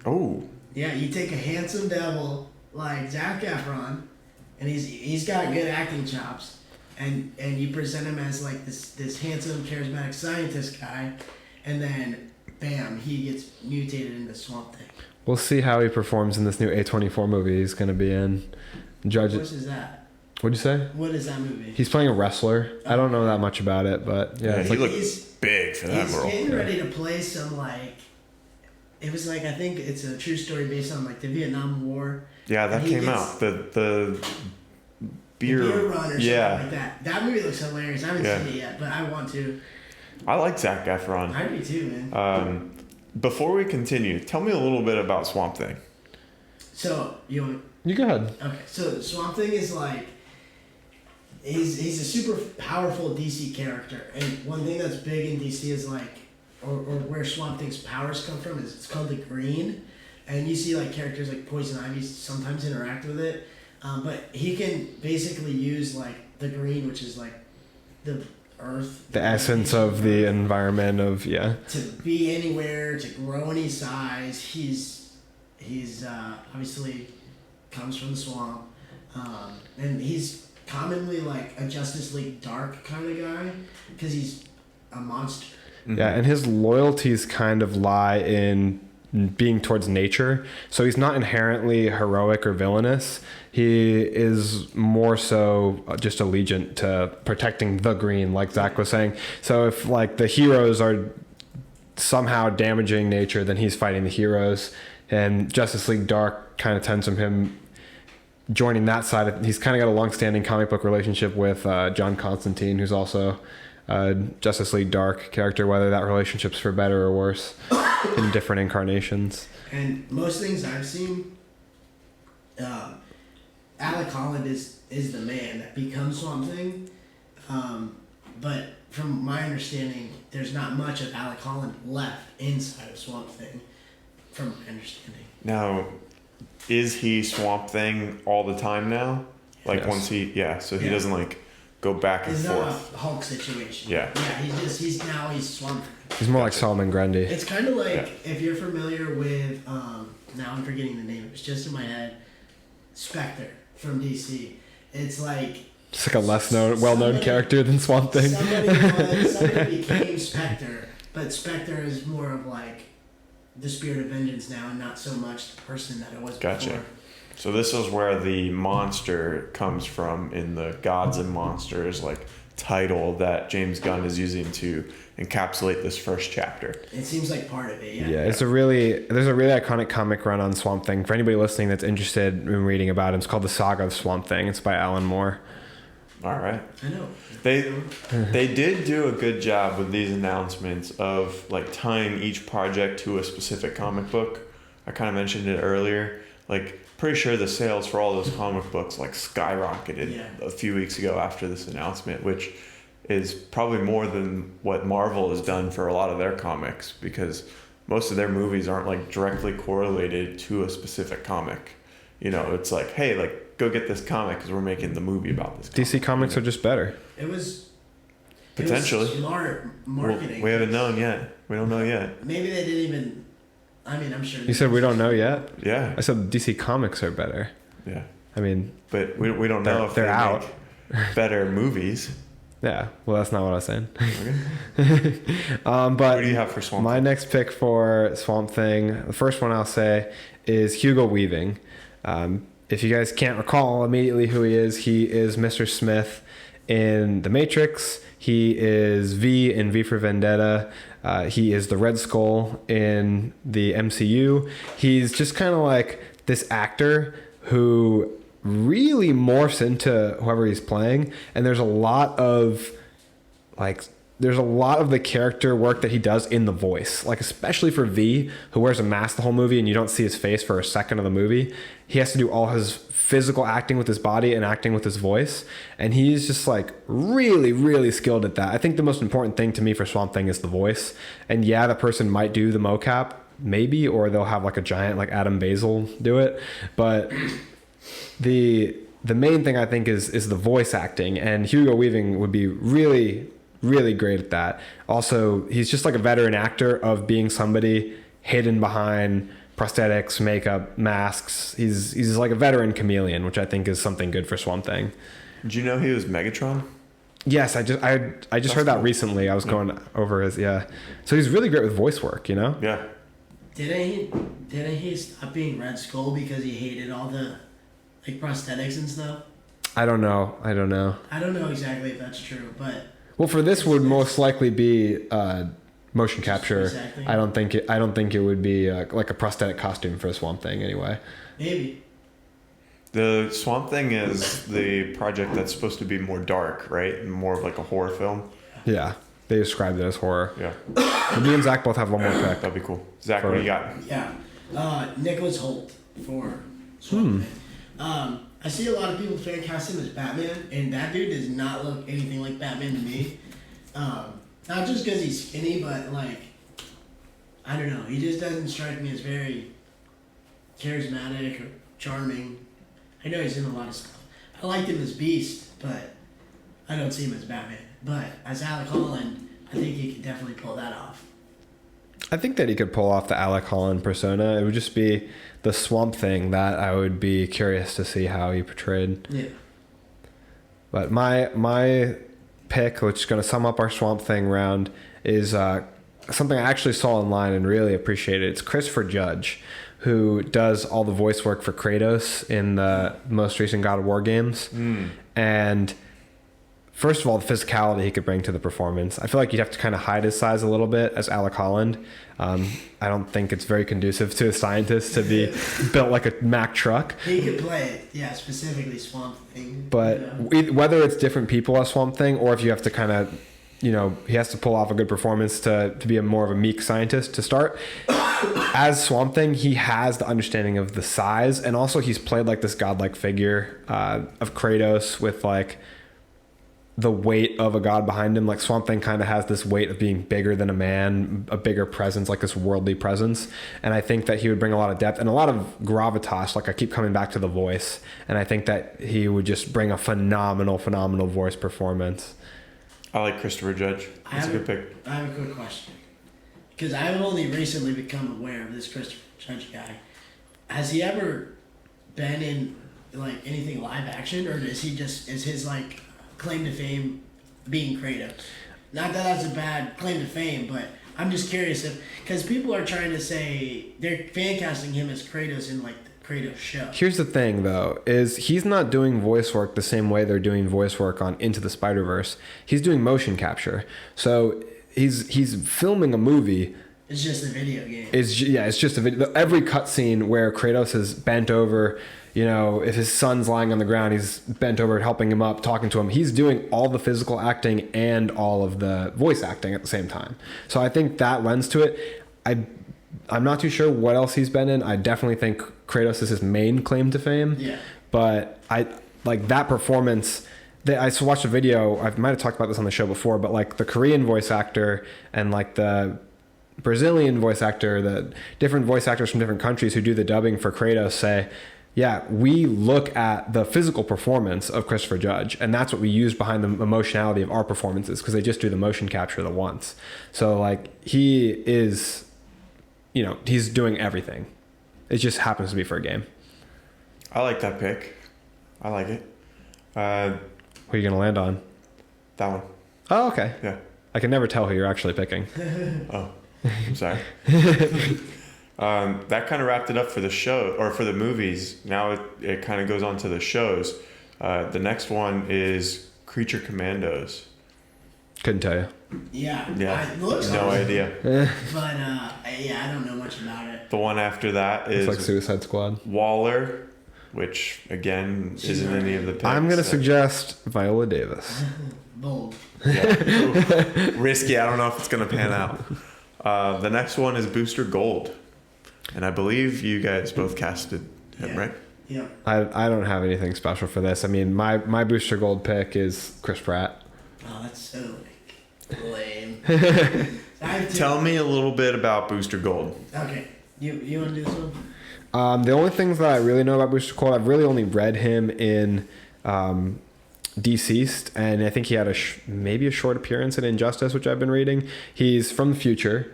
Oh. Yeah, you take a handsome devil like Zac Efron, and he's got good acting chops, and you present him as this handsome, charismatic scientist guy, and then bam, he gets mutated into Swamp Thing. We'll see how he performs in this new A24 movie he's going to be in. Judge What is that? What'd you say? What is that movie? He's playing a wrestler. I don't know that much about it, but yeah, it's he like looks big for that He's role. getting ready to play some like. It was like, I think it's a true story based on like the Vietnam War. Yeah, that And he came gets- out. The beer, Beer Run or something yeah. like that. That movie looks hilarious. I haven't Yeah. seen it yet, but I want to. I like Zac Efron. I do too, man. Before we continue, tell me a little bit about Swamp Thing. So you you go ahead. okay? So Swamp Thing is like. He's a super powerful DC character, and one thing that's big in DC is like, or where Swamp Thing's powers come from is it's called the Green, and you see like characters like Poison Ivy sometimes interact with it, but he can basically use like the Green, which is like the earth, The essence of the environment of to be anywhere, to grow any size. He's obviously comes from the swamp, and he's commonly like a Justice League Dark kind of guy because he's a monster. Yeah, and his loyalties kind of lie in being towards nature. So he's not inherently heroic or villainous. He is more so just allegiant to protecting the green, like Zach was saying. So if like the heroes are somehow damaging nature, then he's fighting the heroes. And Justice League Dark kind of tends from him joining that side. He's kind of got a long-standing comic book relationship with John Constantine, who's also a Justice League Dark character, whether that relationship's for better or worse in different incarnations. And most things I've seen, Alec Holland is the man that becomes Swamp Thing. But from my understanding, there's not much of Alec Holland left inside of Swamp Thing, from my understanding. Now, is he Swamp Thing all the time now? Like Yes. once he, so he Yeah. doesn't like go back and It's not forth. a Hulk situation. Yeah. Yeah, he's Swamp Thing. He's more like Solomon Grundy. It's kind of like, Yeah. if you're familiar with, now I'm forgetting the name, it's just in my head, Spectre from DC. It's like, It's like a well-known Somebody- character than Swamp Thing. somebody became Spectre, but Spectre is more of like the spirit of vengeance now, and not so much the person that it was Gotcha. before. So this is where the monster comes from in the Gods and Monsters like title that James Gunn is using to encapsulate this first chapter. It seems like part of it, yeah. Yeah, there's a really iconic comic run on Swamp Thing. For anybody listening that's interested in reading about it, it's called The Saga of Swamp Thing. It's by Alan Moore. All right. I know. They did do a good job with these announcements of like tying each project to a specific comic book. I kind of mentioned it earlier. Like pretty sure the sales for all those comic books like skyrocketed Yeah. a few weeks ago after this announcement, which is probably more than what Marvel has done for a lot of their comics, because most of their movies aren't like directly correlated to a specific comic. You know, it's like, hey, like go get this comic because we're making the movie about this comic. DC Comics are just better. It was Potentially. It was smart Well, marketing. we haven't known yet. We don't know yet. Maybe they didn't even. I mean, I'm sure. You said we don't know yet? Yeah. I said DC Comics are better. Yeah. I mean, But we don't know if They're they out. make better movies. yeah. Well, that's not what I was saying. Okay. But What do you have for Swamp my Thing? next pick for Swamp Thing, the first one I'll say is Hugo Weaving. If you guys can't recall immediately who he is Mr. Smith in The Matrix. He is V in V for Vendetta. He is the Red Skull in the MCU. He's just kind of like this actor who really morphs into whoever he's playing. And there's a lot of the character work that he does in the voice, like especially for V, who wears a mask the whole movie and you don't see his face for a second of the movie. He has to do all his physical acting with his body and acting with his voice, and he's just like really, really skilled at that. I think the most important thing to me for Swamp Thing is the voice. And yeah, the person might do the mocap, maybe, or they'll have like a giant like Adam Basil do it, but the main thing I think is the voice acting, and Hugo Weaving would be really, really great at that. Also, he's just like a veteran actor of being somebody hidden behind prosthetics, makeup, masks. He's like a veteran chameleon, which I think is something good for Swamp Thing. Did you know he was Megatron? Yes, I just heard that recently. I was going over his So he's really great with voice work, you know. Yeah. Didn't he stop being Red Skull because he hated all the like prosthetics and stuff? I don't know. I don't know exactly if that's true, but well, for this would most likely be motion capture. Exactly. I don't think it would be like a prosthetic costume for a Swamp Thing anyway. Maybe. The Swamp Thing is the project that's supposed to be more dark, right? And more of like a horror film. Yeah, they described it as horror. Yeah. But me and Zach both have one more pick. That'd be cool. Zach, what do you got? Yeah. Nicholas Hoult for Swamp Thing. I see a lot of people fan cast him as Batman, and that dude does not look anything like Batman to me. Not just because he's skinny, but like, I don't know. He just doesn't strike me as very charismatic or charming. I know he's in a lot of stuff. I liked him as Beast, but I don't see him as Batman. But as Alec Holland, I think he can definitely pull that off. I think that he could pull off the Alec Holland persona. It would just be the Swamp Thing that I would be curious to see how he portrayed. Yeah. But my pick, which is going to sum up our Swamp Thing round, is something I actually saw online and really appreciated. It's Christopher Judge, who does all the voice work for Kratos in the most recent God of War games. And first of all, the physicality he could bring to the performance. I feel like you'd have to kind of hide his size a little bit as Alec Holland. I don't think it's very conducive to a scientist to be built like a Mack truck. He could play it, specifically Swamp Thing. But whether it's different people as Swamp Thing, or if you have to kind of, he has to pull off a good performance to be more of a meek scientist to start. As Swamp Thing, he has the understanding of the size, and also he's played like this godlike figure of Kratos with like the weight of a god behind him. Like Swamp Thing kind of has this weight of being bigger than a man, a bigger presence, like this worldly presence. And I think that he would bring a lot of depth and a lot of gravitas. Like I keep coming back to the voice, and I think that he would just bring a phenomenal voice performance. I like Christopher Judge. That's a good pick. I have a quick question. Because I've only recently become aware of this Christopher Judge guy. Has he ever been in like anything live action, or is his like claim to fame being Kratos? Not that that's a bad claim to fame, but I'm just curious because people are trying to say they're fan casting him as Kratos in like the Kratos show. Here's the thing though, is he's not doing voice work the same way they're doing voice work on Into the Spider-Verse. He's doing motion capture. So he's filming a movie. It's just a video game. It's just a video. Every cutscene where Kratos is bent over, if his son's lying on the ground, he's bent over helping him up, talking to him. He's doing all the physical acting and all of the voice acting at the same time. So I think that lends to it. I'm not too sure what else he's been in. I definitely think Kratos is his main claim to fame. Yeah. But I like that performance. I watched a video. I might have talked about this on the show before, but like the Korean voice actor and like the Brazilian voice actor, the different voice actors from different countries who do the dubbing for Kratos say, yeah, we look at the physical performance of Christopher Judge, and that's what we use behind the emotionality of our performances, because they just do the motion capture the once. So like he is, he's doing everything. It just happens to be for a game. I like that pick. I like it. What are you going to land on? That one. Oh, okay. Yeah. I can never tell who you're actually picking. Oh, I'm sorry. That kind of wrapped it up for the show, or for the movies. Now it kind of goes on to the shows. The next one is Creature Commandos. Couldn't tell you. Yeah. Yeah. It looks no awesome. idea. But I don't know much about it. The one after that is It's like Suicide Squad. Waller, which again isn't any of the picks. I'm going to suggest Viola Davis. Bold. Yeah. Risky. I don't know if it's going to pan out. The next one is Booster Gold. And I believe you guys both casted him, right? Yeah. I don't have anything special for this. I mean, my Booster Gold pick is Chris Pratt. Oh, that's so lame. Tell me a little bit about Booster Gold. Okay. You want to do this one? The only things that I really know about Booster Gold, I've really only read him in Deceased, and I think he had maybe a short appearance in Injustice, which I've been reading. He's from the future,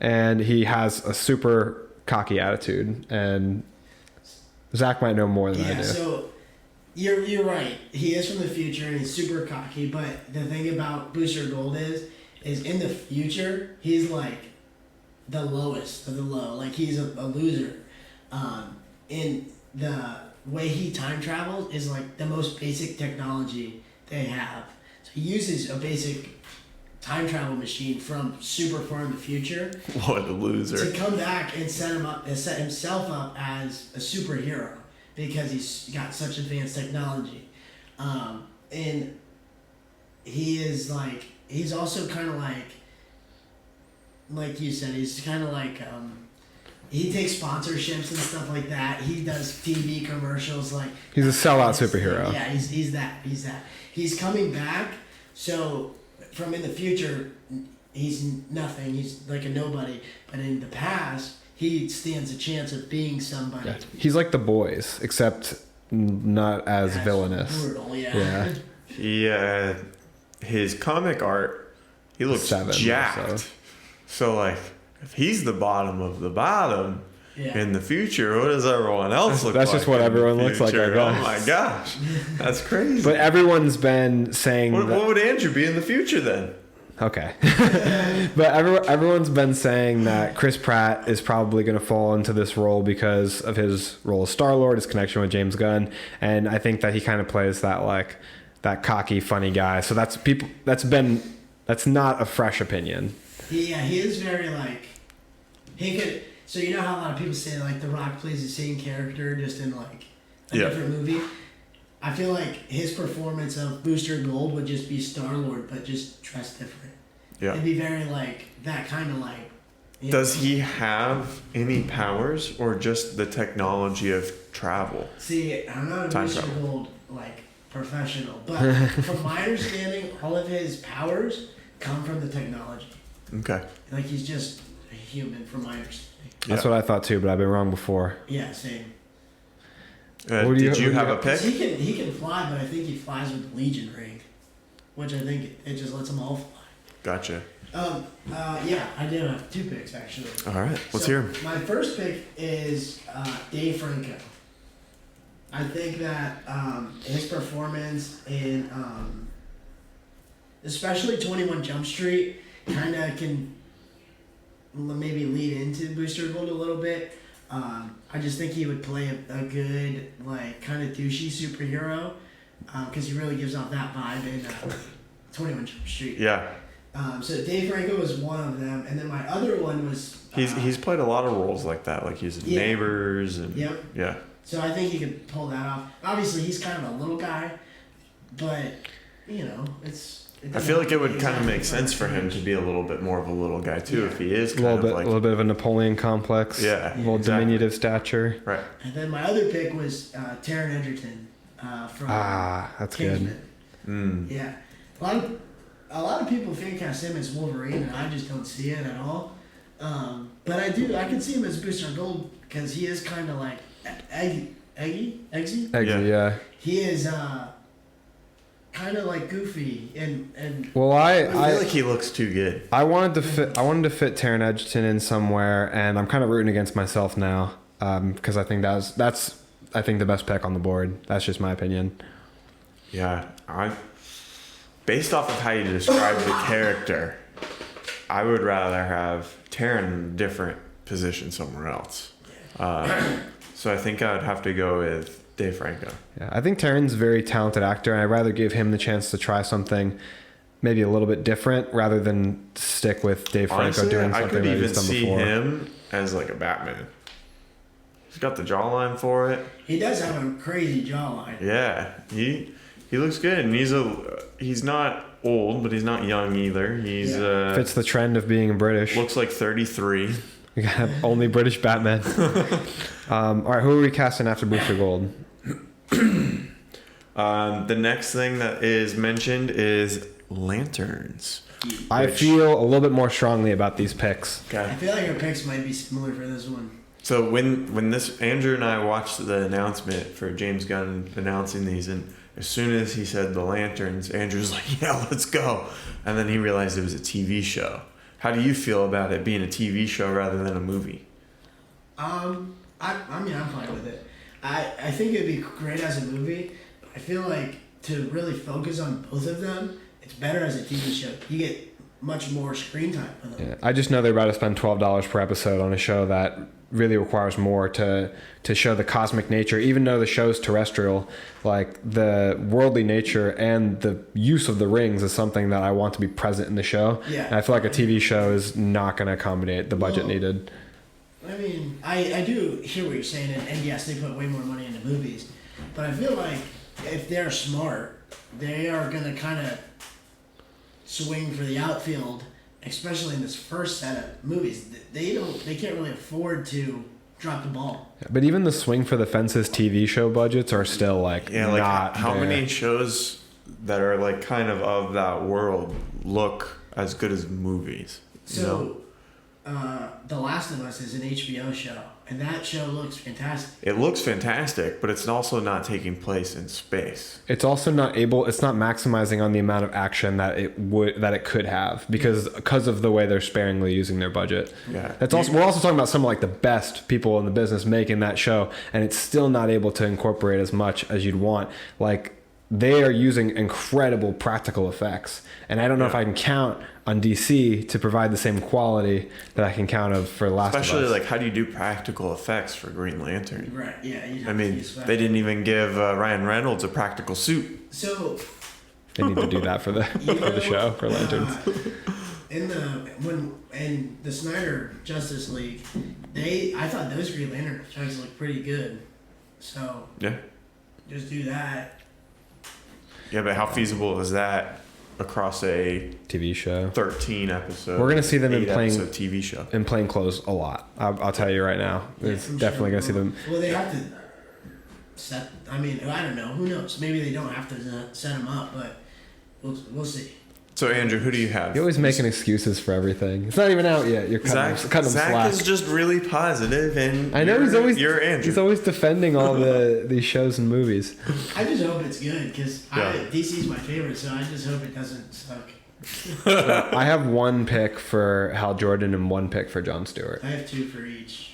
and he has a super cocky attitude, and Zach might know more than I do. So You're right. He is from the future and he's super cocky. But the thing about Booster Gold is in the future he's like the lowest of the low. Like he's a loser. In the way he time travels is like the most basic technology they have. So he uses a basic time travel machine from super far in the future. What a loser. To come back and set himself up as a superhero because he's got such advanced technology. And he is like, he's also kind of like you said, he's kind of like, he takes sponsorships and stuff like that. He does TV commercials. Like He's a sellout superhero. Yeah, he's that. He's coming back. So from in the future, he's nothing. He's like a nobody. But in the past, he stands a chance of being somebody. Yeah. He's like the boys, except not as That's villainous. brutal, yeah. Yeah. His comic art, he looks 7 or jacked. So like, if he's the bottom of the bottom Yeah. in the future, what does everyone else look like? That's just what in the everyone looks like, I future? guess. Oh my gosh. That's crazy. But everyone's been saying what that, would Andrew be in the future then? okay. But everyone's been saying that Chris Pratt is probably going to fall into this role because of his role as Star-Lord, his connection with James Gunn, and I think that he kind of plays that cocky, funny guy. So that's not a fresh opinion. He is very like, he could. So you know how a lot of people say like The Rock plays the same character just in like a different movie. I feel like his performance of Booster Gold would just be Star-Lord, but just dressed different. Yeah. It'd be very like that kind of like. Does he have any powers or just the technology of travel? See, I'm not a Time Booster travel. Gold like professional, but from my understanding, all of his powers come from the technology. Okay. Like he's just a human, from my understanding. That's what I thought too, but I've been wrong before. Yeah, same. Did you have a pick? He can fly, but I think he flies with the Legion ring, which I think it just lets them all fly. Gotcha. Yeah, I do have 2 picks actually. All right. Let's So, hear 'em. My first pick is Dave Franco. I think that his performance in especially 21 Jump Street kind of can maybe lead into Booster Gold a little bit. I just think he would play a good, like, kind of douchey superhero because he really gives off that vibe in 21 Jump Street. Yeah. So Dave Franco was one of them, and then my other one was... He's played a lot of roles like that, like he's in Neighbors and Yep. yeah. So I think he could pull that off. Obviously, he's kind of a little guy, but, you know, I feel like it would kind of make sense for him to be a little bit more of a little guy too, if he is A kind of like a little bit of a Napoleon complex. Yeah, A little exactly. diminutive stature. right. And then my other pick was Taron Egerton from That's Kingsman. good. Mm. Yeah, a lot of people fan cast him as Wolverine, and I just don't see it at all. But I can see him as Booster Gold because he is kind of like Eggsy. Eggsy, yeah. He is kind of like goofy and. Well, I feel like he looks too good. I wanted to fit Taron Egerton in somewhere, and I'm kind of rooting against myself now because I think that's the best pick on the board. That's just my opinion. Yeah, based off of how you describe the character, I would rather have Taron in a different position somewhere else. So I think I would have to go with Dave Franco. Yeah, I think Taron's a very talented actor, and I'd rather give him the chance to try something maybe a little bit different rather than stick with Dave Franco Honestly, doing I something could that even he's done see before. him as like a Batman. He's got the jawline for it. He does have a crazy jawline. Yeah, he looks good, and he's not old, but he's not young either. He's Fits the trend of being British. looks like 33. We got only British Batman. All right, who are we casting after Booster Gold? The next thing that is mentioned is lanterns. I feel a little bit more strongly about these picks. I Okay. feel like our picks might be similar for this one. So when this Andrew and I watched the announcement for James Gunn announcing these, and as soon as he said the lanterns, Andrew's like, "Yeah, let's go," and then he realized it was a TV show. How do you feel about it being a TV show rather than a movie? I mean, I'm fine with it. I think it'd be great as a movie, but I feel like to really focus on both of them, it's better as a TV show. You get much more screen time with them. Yeah, I just know they're about to spend $12 per episode on a show that really requires more to show the cosmic nature. Even though the show's terrestrial, like the worldly nature and the use of the rings is something that I want to be present in the show. Yeah. And I feel like a TV show is not going to accommodate the budget needed. I mean, I do hear what you're saying, and yes, they put way more money into movies, but I feel like if they're smart, they are going to kind of swing for the outfield, especially in this first set of movies. They can't really afford to drop the ball. But even the swing for the fences TV show budgets are still like not how there. many shows that are like kind of that world look as good as movies? You know? So, The Last of Us is an HBO show, and that show looks fantastic. It looks fantastic, but it's also not taking place in space. It's also not maximizing on the amount of action that it could have because of the way they're sparingly using their budget. Yeah. We're also talking about some of like the best people in the business making that show, and it's still not able to incorporate as much as you'd want. Like, they are using incredible practical effects, and I don't know if I can count on DC to provide the same quality that I can count of for Last of Us. Especially like, how do you do practical effects for Green Lantern? Right, yeah. I mean, they didn't even give Ryan Reynolds a practical suit. So they need to do that for the show for Lanterns. In the Snyder Justice League, I thought those Green Lantern effects looked pretty good. So Yeah. just do that. Yeah, but how feasible is that across a TV show 13 episode? We're gonna see them in 8-episode TV show. in plain clothes a lot. I'll tell you right now. It's definitely gonna see them. Well, they have to set. I mean, I don't know. Who knows? Maybe they don't have to set them up, but we'll see. So Andrew, who do you have? You're always making excuses for everything. It's not even out yet. You're cutting them Zach slack. is just really positive, and I know you're Andrew. He's always defending all these shows and movies. I just hope it's good because DC's my favorite, so I just hope it doesn't suck. I have one pick for Hal Jordan and one pick for Jon Stewart. I have 2 for each.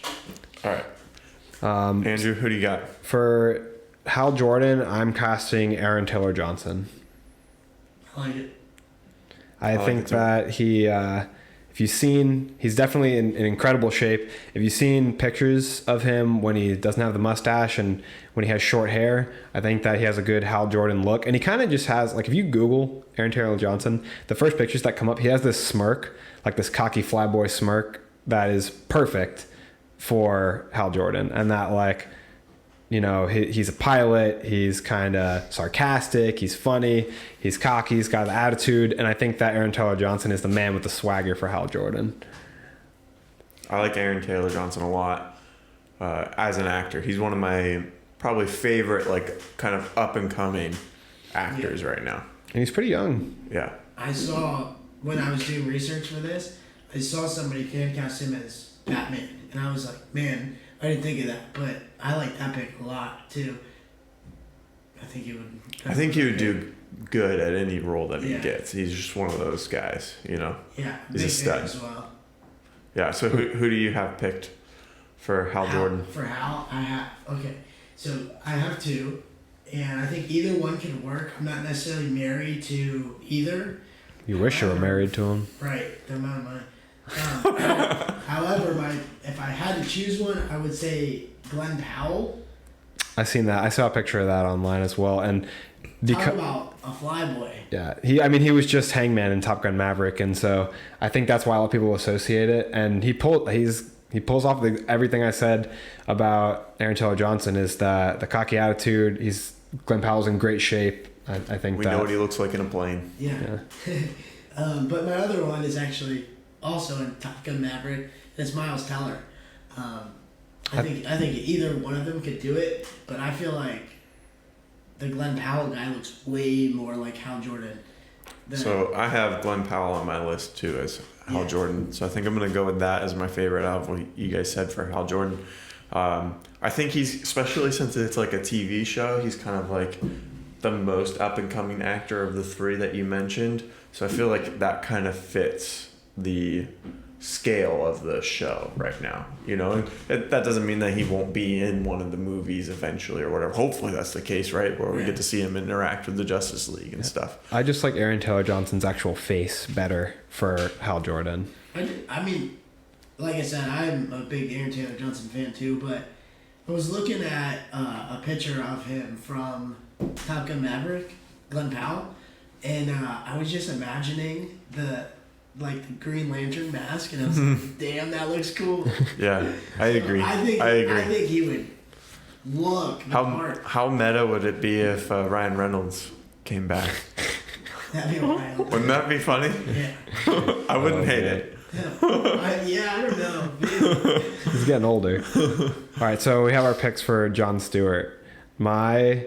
All right. Andrew, who do you got? For Hal Jordan, I'm casting Aaron Taylor Johnson. I like it. I think that he's definitely in incredible shape. If you've seen pictures of him when he doesn't have the mustache and when he has short hair, I think that he has a good Hal Jordan look. And he kind of just has, like, if you Google Aaron Taylor Johnson, the first pictures that come up, he has this smirk, like this cocky flyboy smirk that is perfect for Hal Jordan. And that, like, you know, he's a pilot, he's kind of sarcastic, he's funny, he's cocky, he's got an attitude, and I think that Aaron Taylor Johnson is the man with the swagger for Hal Jordan. I like Aaron Taylor Johnson a lot as an actor. He's one of my probably favorite, like, kind of up-and-coming actors right now. And he's pretty young. Yeah. I saw, when I was doing research for this, I saw somebody fan cast him as Batman, and I was like, man, I didn't think of that, but I like that pick a lot too. I think he would do good at any role that he Yeah. gets. He's just one of those guys, you know. Yeah, He's a big stud. fan as well. Yeah. So who do you have picked for Hal Jordan? For Hal, so I have 2, and I think either one can work. I'm not necessarily married to either. You wish you were married to him. Right, the amount of money. However, if I had to choose one, I would say Glenn Powell. I seen that. I saw a picture of that online as well, and Talk about a flyboy. yeah, he was just Hangman in Top Gun Maverick, and so I think that's why a lot of people associate it. And he pulls off everything I said about Aaron Taylor Johnson is the cocky attitude. Glenn Powell's in great shape. I think we know what he looks like in a plane. Yeah. But my other one is actually also in Top Gun Maverick, and it's Miles Teller. I think either one of them could do it, but I feel like the Glenn Powell guy looks way more like Hal Jordan. So I have Glenn Powell on my list too as Hal Jordan. So I think I'm going to go with that as my favorite out of what you guys said for Hal Jordan. I think he's, especially since it's like a TV show, he's kind of like the most up and coming actor of the 3 that you mentioned. So I feel like that kind of fits the scale of the show right now, you know. And that doesn't mean that he won't be in one of the movies eventually or whatever. Hopefully that's the case, right, where we get to see him interact with the Justice League and stuff. I just like Aaron Taylor Johnson's actual face better for Hal Jordan. I mean, like I said, I'm a big Aaron Taylor Johnson fan too, but I was looking at a picture of him from Top Gun Maverick, Glenn Powell, and I was just imagining the Green Lantern mask, and I was like, damn, that looks cool. Yeah, I agree. I think he would look the part. How meta would it be if Ryan Reynolds came back? That'd be wild. Wouldn't that be funny? Yeah. I wouldn't hate it. I don't know. He's getting older. All right, so we have our picks for Jon Stewart. My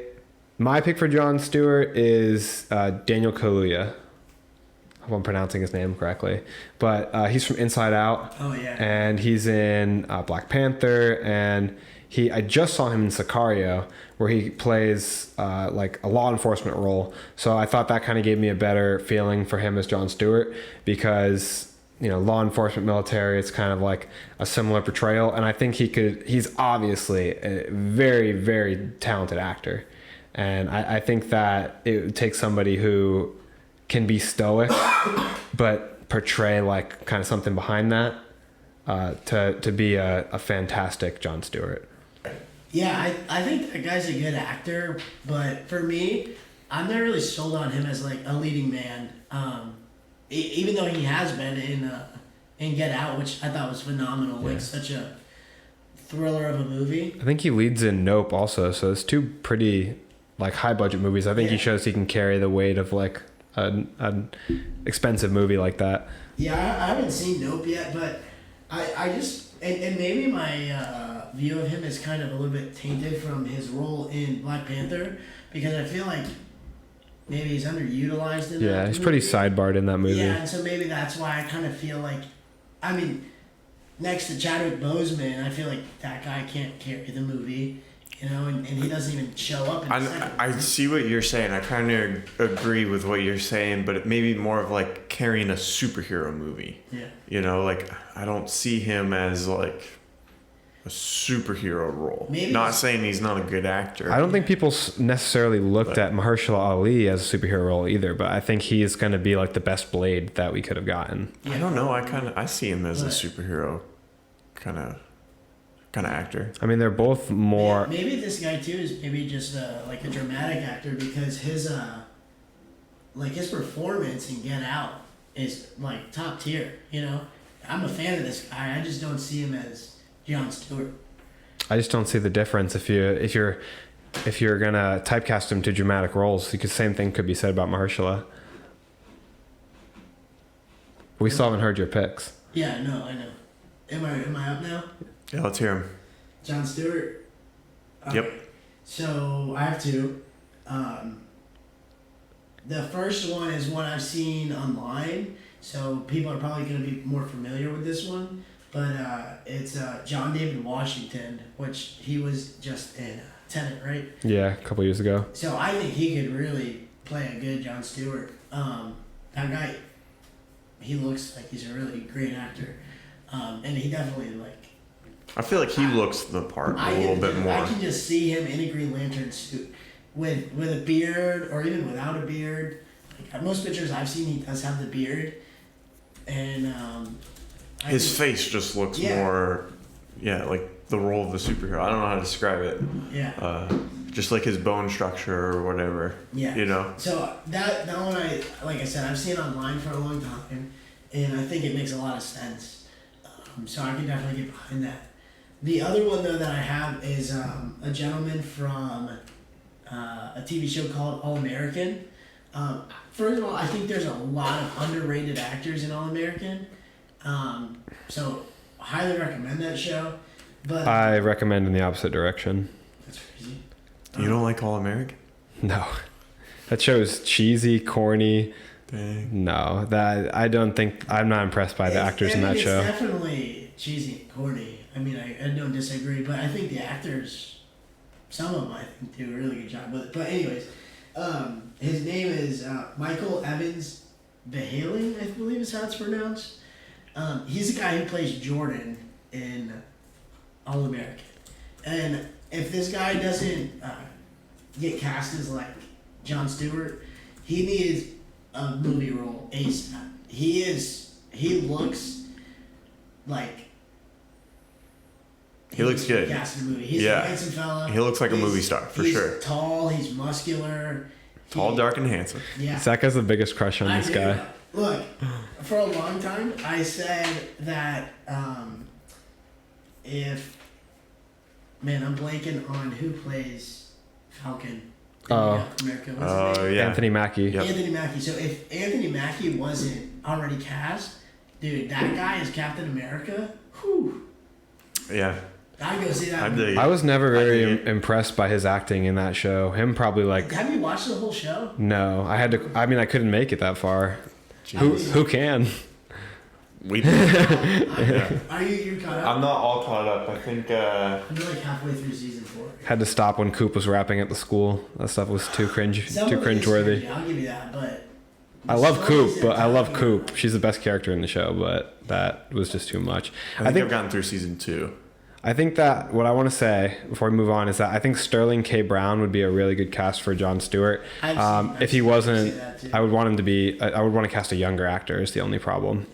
pick for Jon Stewart is Daniel Kaluuya. I hope I'm pronouncing his name correctly. But he's from Inside Out. Oh, yeah. And he's in Black Panther. And I just saw him in Sicario, where he plays like a law enforcement role. So I thought that kind of gave me a better feeling for him as Jon Stewart, because law enforcement, military, it's kind of like a similar portrayal. And I think he's obviously a very, very talented actor. And I think that it would take somebody who can be stoic, but portray like kind of something behind that to be a fantastic Jon Stewart. Yeah, I think that guy's a good actor, but for me, I'm not really sold on him as like a leading man. Even though he has been in Get Out, which I thought was phenomenal, like such a thriller of a movie. I think he leads in Nope also, so it's two pretty like high budget movies. I think he shows he can carry the weight of like an expensive movie like that. Yeah, I haven't seen Nope yet, but I just and maybe my view of him is kind of a little bit tainted from his role in Black Panther, because I feel like maybe he's underutilized in that Yeah, he's movie. pretty sidebarred in that movie. Yeah, and so maybe that's why I kind of feel like, I mean, next to Chadwick Boseman, I feel like that guy can't carry the movie, and he doesn't even show up in the second I one. see what you're saying. I kind of agree with what you're saying, but it may be more of like carrying a superhero movie. Yeah. Like I don't see him as like a superhero role. Maybe not saying he's not a good actor. I don't think people necessarily looked at Mahershala Ali as a superhero role either, but I think he is going to be like the best Blade that we could have gotten. Yeah. I don't know. I see him as a superhero kind of actor. I mean, they're both more. Maybe this guy too is maybe just like a dramatic actor, because his his performance in Get Out is like top tier. I'm a fan of this guy. I just don't see him as Jon Stewart. I just don't see the difference if you're gonna typecast him to dramatic roles. Because same thing could be said about Mahershala. We still haven't heard your picks. Yeah, no, I know. Am I up now? Yeah, let's hear him. Jon Stewart. Yep. So I have two. The first one is one I've seen online, so people are probably going to be more familiar with this one. But it's John David Washington, which he was just in Tenet, right? Yeah, a couple years ago. So I think he could really play a good Jon Stewart. That guy, he looks like he's a really great actor, and he definitely I feel like he looks the part a little bit more. I can just see him in a Green Lantern suit with a beard, or even without a beard. Like most pictures I've seen, he does have the beard, and his face just looks more, like the role of the superhero. I don't know how to describe it. Yeah. Just like his bone structure or whatever. Yeah. So that one, like I said, I've seen online for a long time, and I think it makes a lot of sense. So I can definitely get behind that. The other one though that I have is a gentleman from a TV show called All American. First of all, I think there's a lot of underrated actors in All American. So highly recommend that show. But I recommend in the opposite direction. That's crazy. You don't like All American? No, that show is cheesy, corny. Dang. No, I'm not impressed by the actors in that show. It's definitely cheesy and corny. I mean, I don't disagree, but I think the actors, some of them, I think, do a really good job with it. But anyways, his name is Michael Evans Behaling, I believe is how it's pronounced. He's the guy who plays Jordan in All American. And if this guy doesn't get cast as like Jon Stewart, he needs a movie role ASAP. He looks like He looks good. cast in a movie. He's a handsome fella. He looks like a movie star for sure. He's tall. He's muscular. Tall, dark, and handsome. Yeah. Zach has the biggest crush on this guy. Look, for a long time, I said that if... Man, I'm blanking on who plays Falcon in America. What's his name? Yeah. Anthony Mackie. Yep. Anthony Mackie. So if Anthony Mackie wasn't already cast, dude, that guy is Captain America. Whew. Yeah. I'd go see that. I'd movie. dig I it. was never I very dig it. impressed by his acting in that show. Him probably like Have you watched the whole show? no. I had to. I mean, I couldn't make it that far. Jeez. Who can? We Are you caught up? I'm not all caught up. I think I'm like halfway through season 4. Had to stop when Coop was rapping at the school. That stuff was too cringe, Some too of it is cringeworthy. cringy, I'll give you that, but I love stories Coop, they're but I love talking Coop. about- She's the best character in the show, but that was just too much. I think I've gotten through season 2. I think that what I want to say before we move on is that I think Sterling K. Brown would be a really good cast for Jon Stewart. I've If he seen wasn't, that too. I would want him to be. I would want to cast a younger actor. Is the only problem.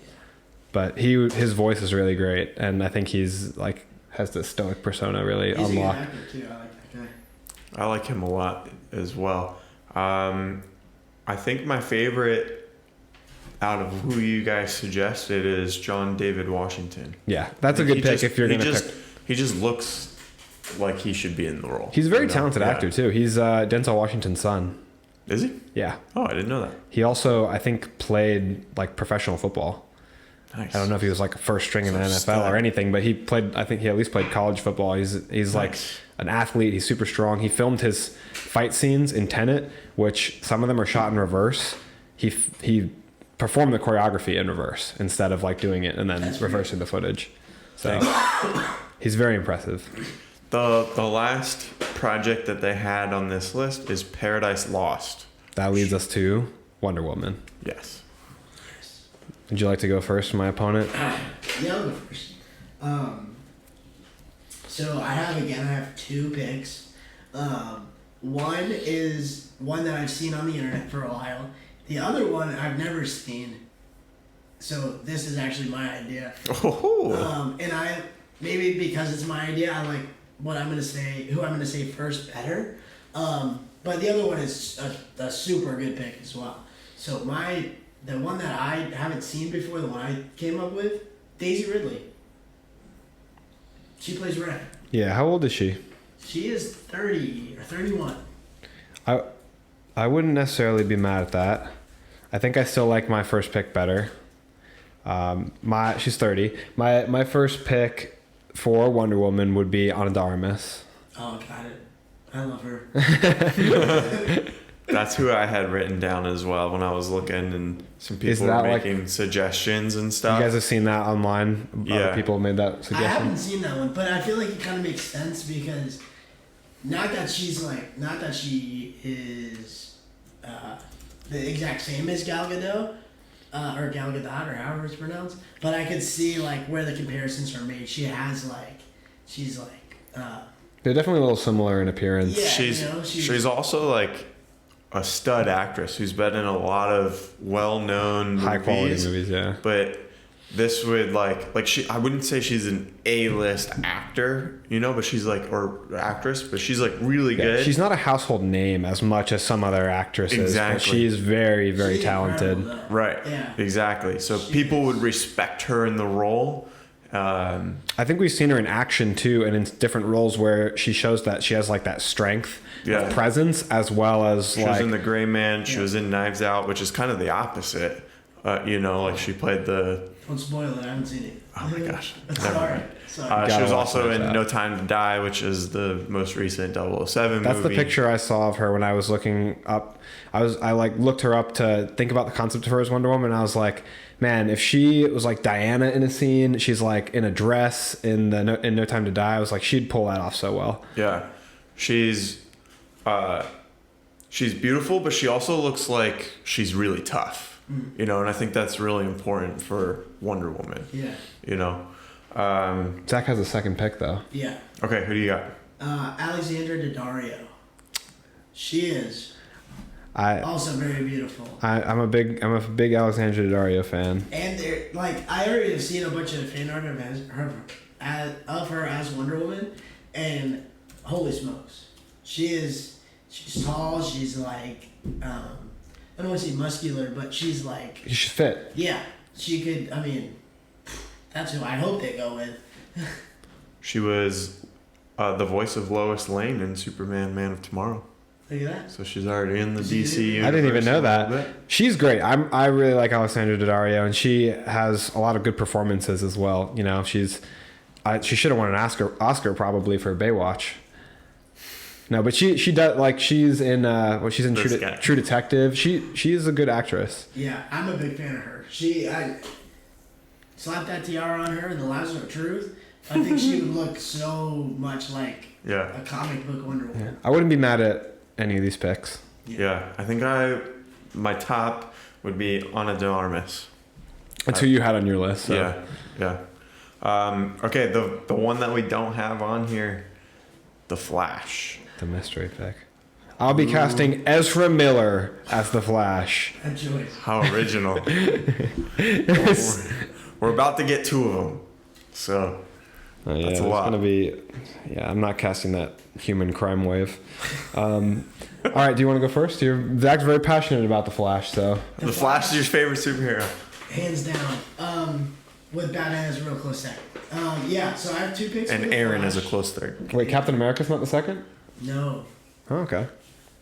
But his voice is really great, and I think he's like has this stoic persona really He's a good unlocked. actor too. I like that guy. I like him a lot as well. I think my favorite out of who you guys suggested is John David Washington. Yeah, that's a good He pick just- if you're he gonna just, pick. He just looks like he should be in the role. He's a very you know? talented Yeah. actor too. He's Denzel Washington's son. Is he? Yeah, Oh, I didn't know that. he also I think played like professional football. Nice. I don't know if he was like a first string in the Some NFL stud. or anything, but he played. I think he at least played college football. He's like Nice. an athlete. He's super strong. He filmed his fight scenes in Tenet, which some of them are shot in reverse. He performed the choreography in reverse instead of like doing it and then reversing the footage. So he's very impressive. The last project that they had on this list is Paradise Lost. That leads us to Wonder Woman. Yes. Would you like to go first, my opponent? Yeah, I'll go first. So I have 2 picks. One is one that I've seen on the internet for a while. The other one I've never seen. So this is actually my idea. Oh. And I maybe because it's my idea, I like what I'm gonna say, who I'm gonna say first better. But the other one is a super good pick as well. So the one that I haven't seen before, the one I came up with, Daisy Ridley. She plays Red. Yeah. How old is she? She is 30 or 31. I wouldn't necessarily be mad at that. I think I still like my first pick better. She's 30. My first pick for Wonder Woman would be Ana de Armas. Oh, got it. I love her. That's who I had written down as well when I was looking, and some people were that like- making suggestions and You stuff. guys have seen that online? Yeah. Other people made that I suggestion. haven't seen that one, but I feel like it kind of makes sense because not that she is the exact same as Gal Gadot or Gal Gadot or however it's pronounced, but I could see like where the comparisons are made. She's They're definitely a little similar in appearance. Yeah. She's also like a stud actress who's been in a lot of well-known High quality movies. movies, yeah. But this would like she. I wouldn't say she's an A-list actor, but she's like or actress, but she's like really Yeah, good. she's not a household name as much as some other actresses. Exactly. But she is very, very she's talented. incredible, though. Right. Yeah. Exactly. So She people is. would respect her in the role. I think we've seen her in action too, and in different roles where she shows that she has like that strength, Yeah. of presence, as well as She was like in The Gray Man. She Yeah. was in Knives Out, which is kind of the opposite. Like she played the. Don't spoil it. I haven't seen it. Oh my gosh. Sorry. Never mind. Sorry. She Gotta was watch also Knives in Out. No Time to Die, which is the most recent 007 that's movie. the picture I saw of her when I was looking up. I like looked her up to think about the concept of her as Wonder Woman. And I was like, man, if she was like Diana in a scene, she's like in a dress in No Time to Die. I was like, she'd pull that off so well. Yeah, she's beautiful, but she also looks like she's really tough. You know, and I think that's really important for Wonder Woman. Yeah. You know. Zach has a second pick though. Yeah. Okay, who do you got? Alexandra Daddario. She is I also very beautiful. I'm a big Alexandra Daddario fan. And they're like, I already have seen a bunch of fan art of her as Wonder Woman, and holy smokes, she's tall. She's like, I don't want to say muscular, but she's like, She's fit. yeah, she could. I mean, that's who I hope they go with. She was the voice of Lois Lane in Superman: Man of Tomorrow. Look at that. So she's already in the DC universe. I didn't even know a that. little bit. She's great. I really like Alexandra Daddario, and she has a lot of good performances as well. You know, she should have won an Oscar probably for Baywatch. No, but she does, like, she's in she's in True Detective. She is a good actress. Yeah, I'm a big fan of her. I slapped that tiara on her in The Lasso of Truth. I think she would look so much like a comic book Wonder Woman. Yeah. I wouldn't be mad at any of these picks. Yeah, I think my top would be Ana de Armas. That's who you had on your list. So. Yeah. Okay, the one that we don't have on here, The Flash. The mystery pick. I'll be casting Ezra Miller as the Flash. That choice. How original. We're about to get two of them. So that's a lot. Gonna be, I'm not casting that human crime wave. All right, do you want to go first? Zach's very passionate about the Flash, so. The Flash is your favorite superhero. Hands down. With Batman as a real close second. So I have two picks. And Arron is a close third. Wait, Captain America's not the second? No. Oh, okay.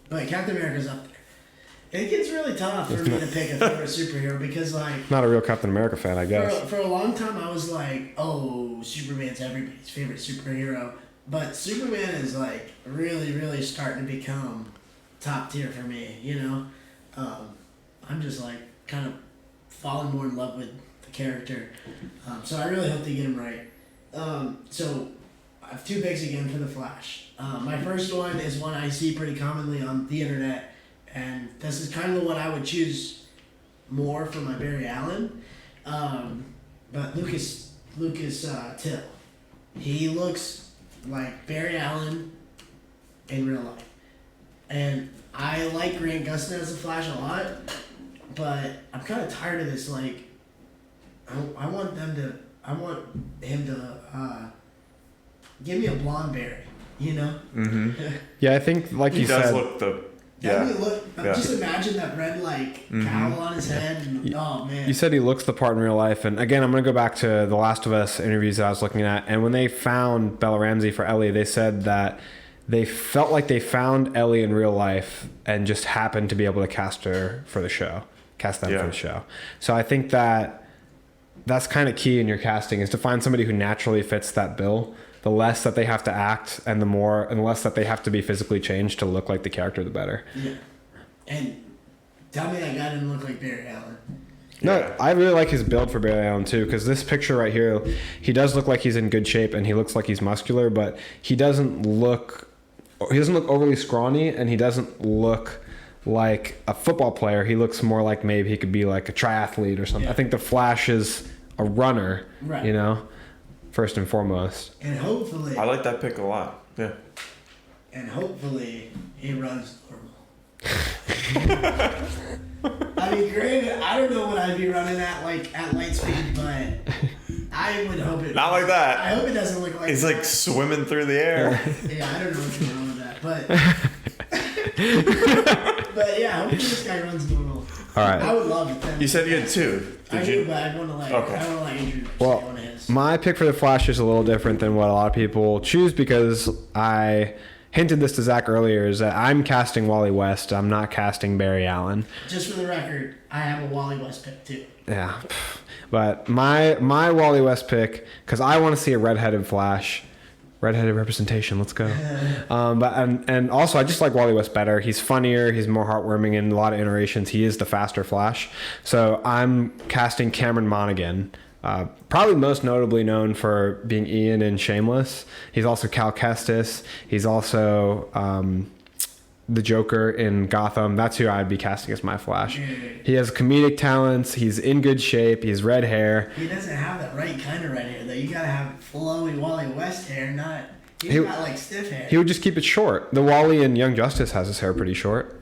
But Captain America's up there. It gets really tough for me to pick a favorite superhero because, like, Not a real Captain America fan, I guess. for a long time I was like, oh, Superman's everybody's favorite superhero. But Superman is, like, really, really starting to become top tier for me, you know? I'm just, like, kind of falling more in love with the character. So I really hope they get him right. So I have two picks again for The Flash. My first one is one I see pretty commonly on the internet, and this is kind of the one I would choose more for my Barry Allen. But Lucas Till, he looks like Barry Allen in real life, and I like Grant Gustin as the Flash a lot, but I'm kind of tired of this. Like, I want him to give me a blonde Barry. You know? Mm-hmm. Yeah, I think, like He you does said. look Just imagine that red, like, cowl on his head. And, oh, man. You said he looks the part in real life. And again, I'm going to go back to the Last of Us interviews that I was looking at. And when they found Bella Ramsey for Ellie, they said that they felt like they found Ellie in real life and just happened to be able to cast them for the show. So I think that's kind of key in your casting, is to find somebody who naturally fits that bill. The less that they have to act and the less that they have to be physically changed to look like the character, the better. Yeah. And tell me that guy didn't look like Barry Allen. No, I really like his build for Barry Allen too, because this picture right here, he does look like he's in good shape and he looks like he's muscular, but he doesn't look overly scrawny, and he doesn't look like a football player. He looks more like maybe he could be like a triathlete or something. Yeah. I think the Flash is a runner, right. You know, first and foremost. And hopefully, I like that pick a lot. Yeah. And hopefully he runs normal. I mean, granted, I don't know what I'd be running at light speed, but I would hope it. Not like that. I hope it doesn't look like. He's that. like swimming through the air. Yeah, I don't know what's going on with that, but yeah, hopefully this guy runs normal. All right. I would love it. Then. You said you had two. I Did you? do, but I want to like. Okay. I want to like Andrew. Well, say one of his. my pick for the Flash is a little different than what a lot of people choose, because I hinted this to Zach earlier, is that I'm casting Wally West. I'm not casting Barry Allen. Just for the record, I have a Wally West pick too. Yeah. But my Wally West pick, because I want to see a redheaded Flash. Redheaded representation, let's go. And also I just like Wally West better. He's funnier, he's more heartwarming in a lot of iterations. He is the faster Flash. So I'm casting Cameron Monaghan. Probably most notably known for being Ian in Shameless. He's also Cal Kestis. He's also the Joker in Gotham. That's who I'd be casting as my Flash. Dude. He has comedic talents. He's in good shape. He has red hair. He doesn't have that right kind of red hair though. You gotta have flowy Wally West hair, not. He's got like stiff hair. He would just keep it short. The Wally in Young Justice has his hair pretty short.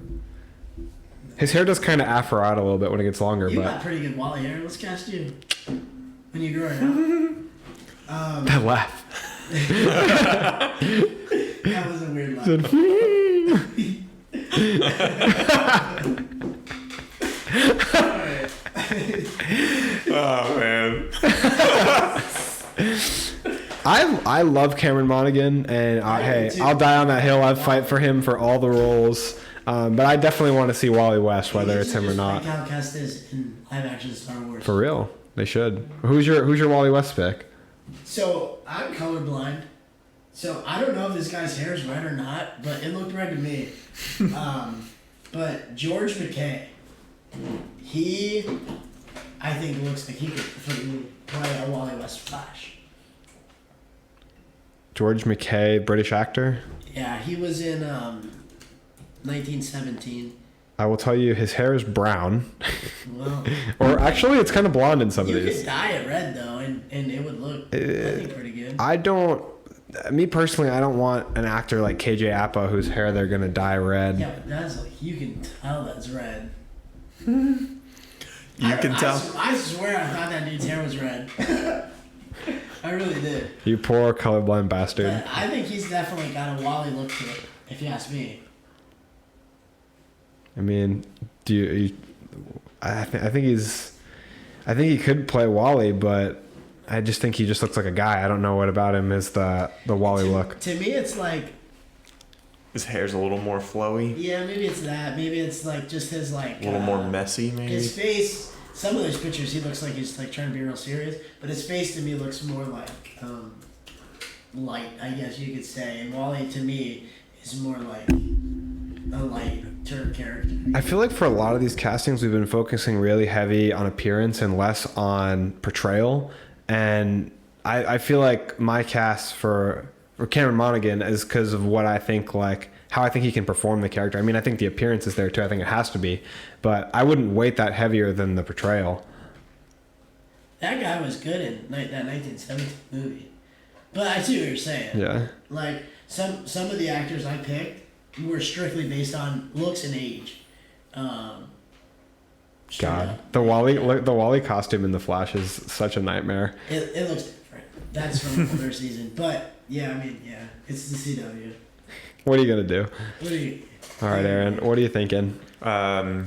His hair does kind of afro out a little bit when it gets longer, You but got pretty good Wally hair. Let's cast you when you grow it out. that laugh. That was a weird laugh. Alright. Oh man. I love Cameron Monaghan, and I'll die on that hill. I'd fight for him for all the roles. But I definitely want to see Wally West, whether it's him or not. Like how cast is in live action Star Wars. For real, they should. Who's your Wally West pick? So I'm colorblind. So I don't know if this guy's hair is red or not, but it looked red to me. But George McKay, I think looks like he could completely play a Wally West Flash. George McKay, British actor. Yeah, he was in 1917. I will tell you, his hair is brown. Well, Or actually, it's kind of blonde in some you of these. could dye it red though, and it would look, I think, pretty good. Me personally, I don't want an actor like KJ Apa whose hair they're going to dye red. Yeah, but that's like, you can tell that's red. You can tell. I swear I thought that dude's hair was red. I really did. You poor colorblind bastard. But I think he's definitely got a Wally look to it, if you ask me. I mean, I think he could play Wally, but I just think he just looks like a guy. I don't know what about him is the Wally look. To me, it's like, His hair's a little more flowy, yeah, maybe it's that. Maybe it's like just his like a little more messy, maybe. his face. Some of those pictures, he looks like he's like trying to be real serious, but his face to me looks more like light, I guess you could say. And Wally to me is more like a lighter character. I feel like for a lot of these castings, we've been focusing really heavy on appearance and less on portrayal. And I feel like my cast for Cameron Monaghan is because of what I think, like how I think he can perform the character. I mean, I think the appearance is there too. I think it has to be, but I wouldn't weight that heavier than the portrayal. That guy was good in that 1917 movie. But I see what you're saying. Yeah. Like some of the actors I picked were strictly based on looks and age. Straight God, up. the Wally costume in the Flash is such a nightmare. It looks different. That's from older season, but yeah, I mean, yeah, it's the CW. What are you gonna do? What do you? All right, Aaron, what are you thinking? I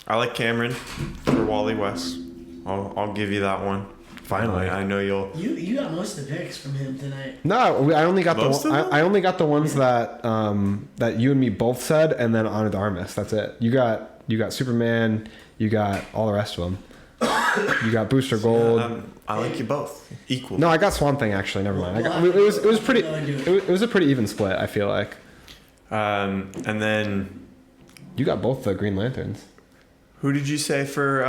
like Cameron for Wally West. I'll give you that one. Finally, I know you'll. You got most of the picks from him tonight. No, I only got Most of them? I only got the ones that you and me both said, and then Ana de Armas. That's it. You got Superman. You got all the rest of them. You got Booster Gold. I like you both equally. No, I got Swamp Thing actually. Never mind. It was pretty. It was a pretty even split. I feel like. And then You got both the Green Lanterns. who did you say for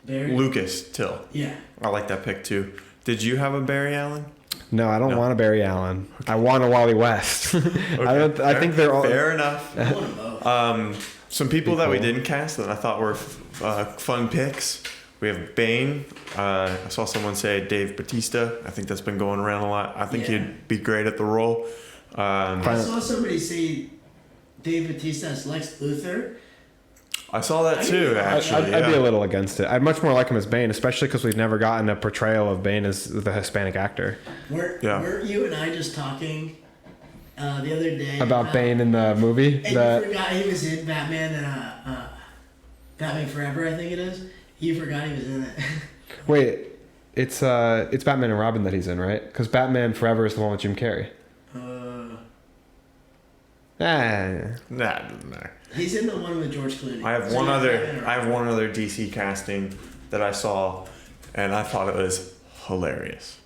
Barry? Lucas Till? Yeah. I like that pick too. Did you have a Barry Allen? No, I don't No. want a Barry Allen. I want a Wally West. I think they're all fair enough. I want them both. Some people Be that we cool. didn't cast that I thought were fun picks. We have Bane. I saw someone say Dave Bautista. I think that's been going around a lot. I think Yeah. he'd be great at the role. I saw somebody say Dave Bautista as Lex Luthor. I saw that too, actually. I'd be yeah. a little against it. I'd much more like him as Bane, especially because we've never gotten a portrayal of Bane as the Hispanic actor. Weren't you and I just talking the other day About Bane in the movie. And you forgot he was in Batman and Batman Forever, I think it is. You forgot he was in it. Wait, it's Batman and Robin that he's in, right? Because Batman Forever is the one with Jim Carrey. Nah, doesn't matter. He's in the one with George Clooney. I have So one yeah, other. Batman and I have one other DC casting that I saw, and I thought it was hilarious.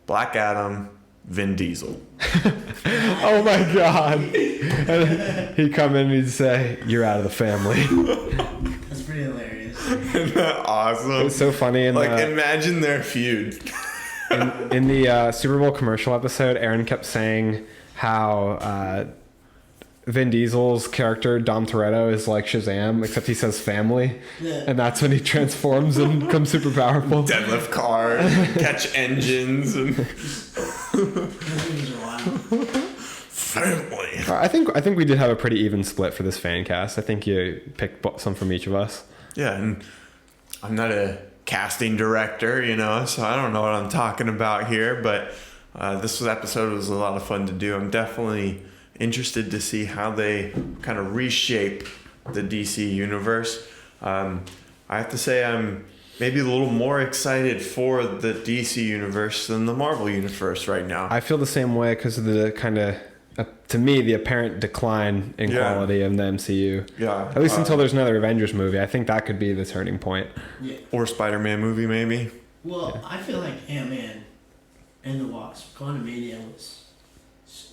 Black Adam, Vin Diesel. Oh my God! And he'd come in and he'd say, "You're out of the family." That's pretty hilarious. Isn't that awesome? It was so funny. In Like, the, imagine their feud. in the Super Bowl commercial episode, Aaron kept saying how Vin Diesel's character Dom Toretto is like Shazam, except he says family, and that's when he transforms and becomes super powerful. Deadlift cars, catch engines, and family. I think we did have a pretty even split for this fan cast. I think you picked some from each of us. Yeah, and I'm not a casting director, so I don't know what I'm talking about here, but this episode was a lot of fun to do. I'm definitely interested to see how they kind of reshape the DC universe. I have to say I'm maybe a little more excited for the DC universe than the Marvel universe right now. I feel the same way because of the kind of, to me, the apparent decline in quality of the MCU. Yeah. At least until there's another Avengers movie. I think that could be the turning point. Yeah. Or Spider-Man movie, maybe. Well, I feel like Ant-Man and the Wasp, Quantumania was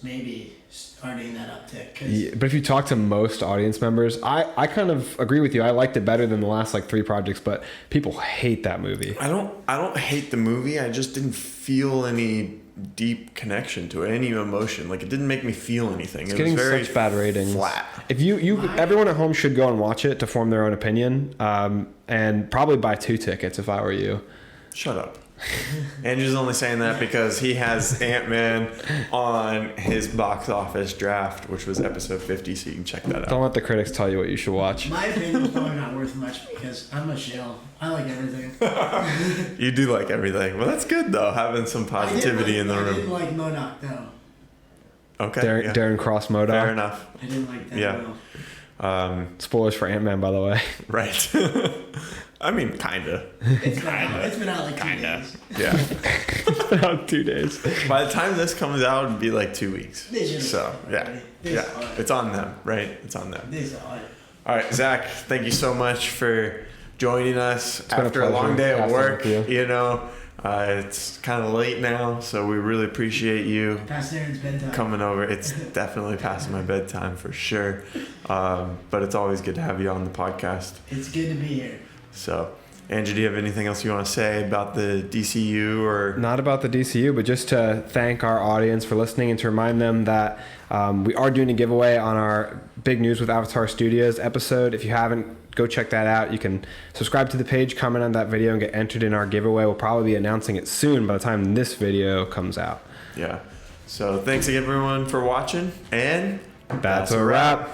maybe starting that uptick. Yeah, but if you talk to most audience members, I kind of agree with you. I liked it better than the last like 3 projects, but people hate that movie. I don't hate the movie. I just didn't feel any deep connection to it, any emotion. Like, it didn't make me feel anything. It's it getting was very such bad ratings. Flat. If everyone at home should go and watch it to form their own opinion, and probably buy 2 tickets if I were you. Shut up. Andrew's only saying that because he has Ant-Man on his box office draft, which was episode 50, so you can check that out. Don't let the critics tell you what you should watch. My opinion is probably not worth much because I'm a shell. I like everything. You do like everything. Well, that's good, though, having some positivity in the room. I didn't like MODOK, though. Okay. Darren Cross MODOK. Fair enough. I didn't like that Yeah. well. Spoilers for Ant-Man, by the way. Right. I mean, kinda. It's been out like 2 days. Yeah. About 2 days. By the time this comes out, it'd be like 2 weeks. They should have So, started yeah. already. They Yeah. saw it. It's on them, right? It's on them. They saw it. All right, Zach, thank you so much for joining us been a after a long pleasure day of passing work. with you. It's kind of late now, so we really appreciate you Past Aaron's bedtime. coming over. It's definitely past my bedtime for sure, but it's always good to have you on the podcast. It's good to be here. So, Andrew, do you have anything else you want to say about the DCU or? Not about the DCU, but just to thank our audience for listening and to remind them that we are doing a giveaway on our Big News with Avatar Studios episode. If you haven't, go check that out. You can subscribe to the page, comment on that video, and get entered in our giveaway. We'll probably be announcing it soon by the time this video comes out. Yeah. So thanks again, everyone, for watching, and That's a wrap.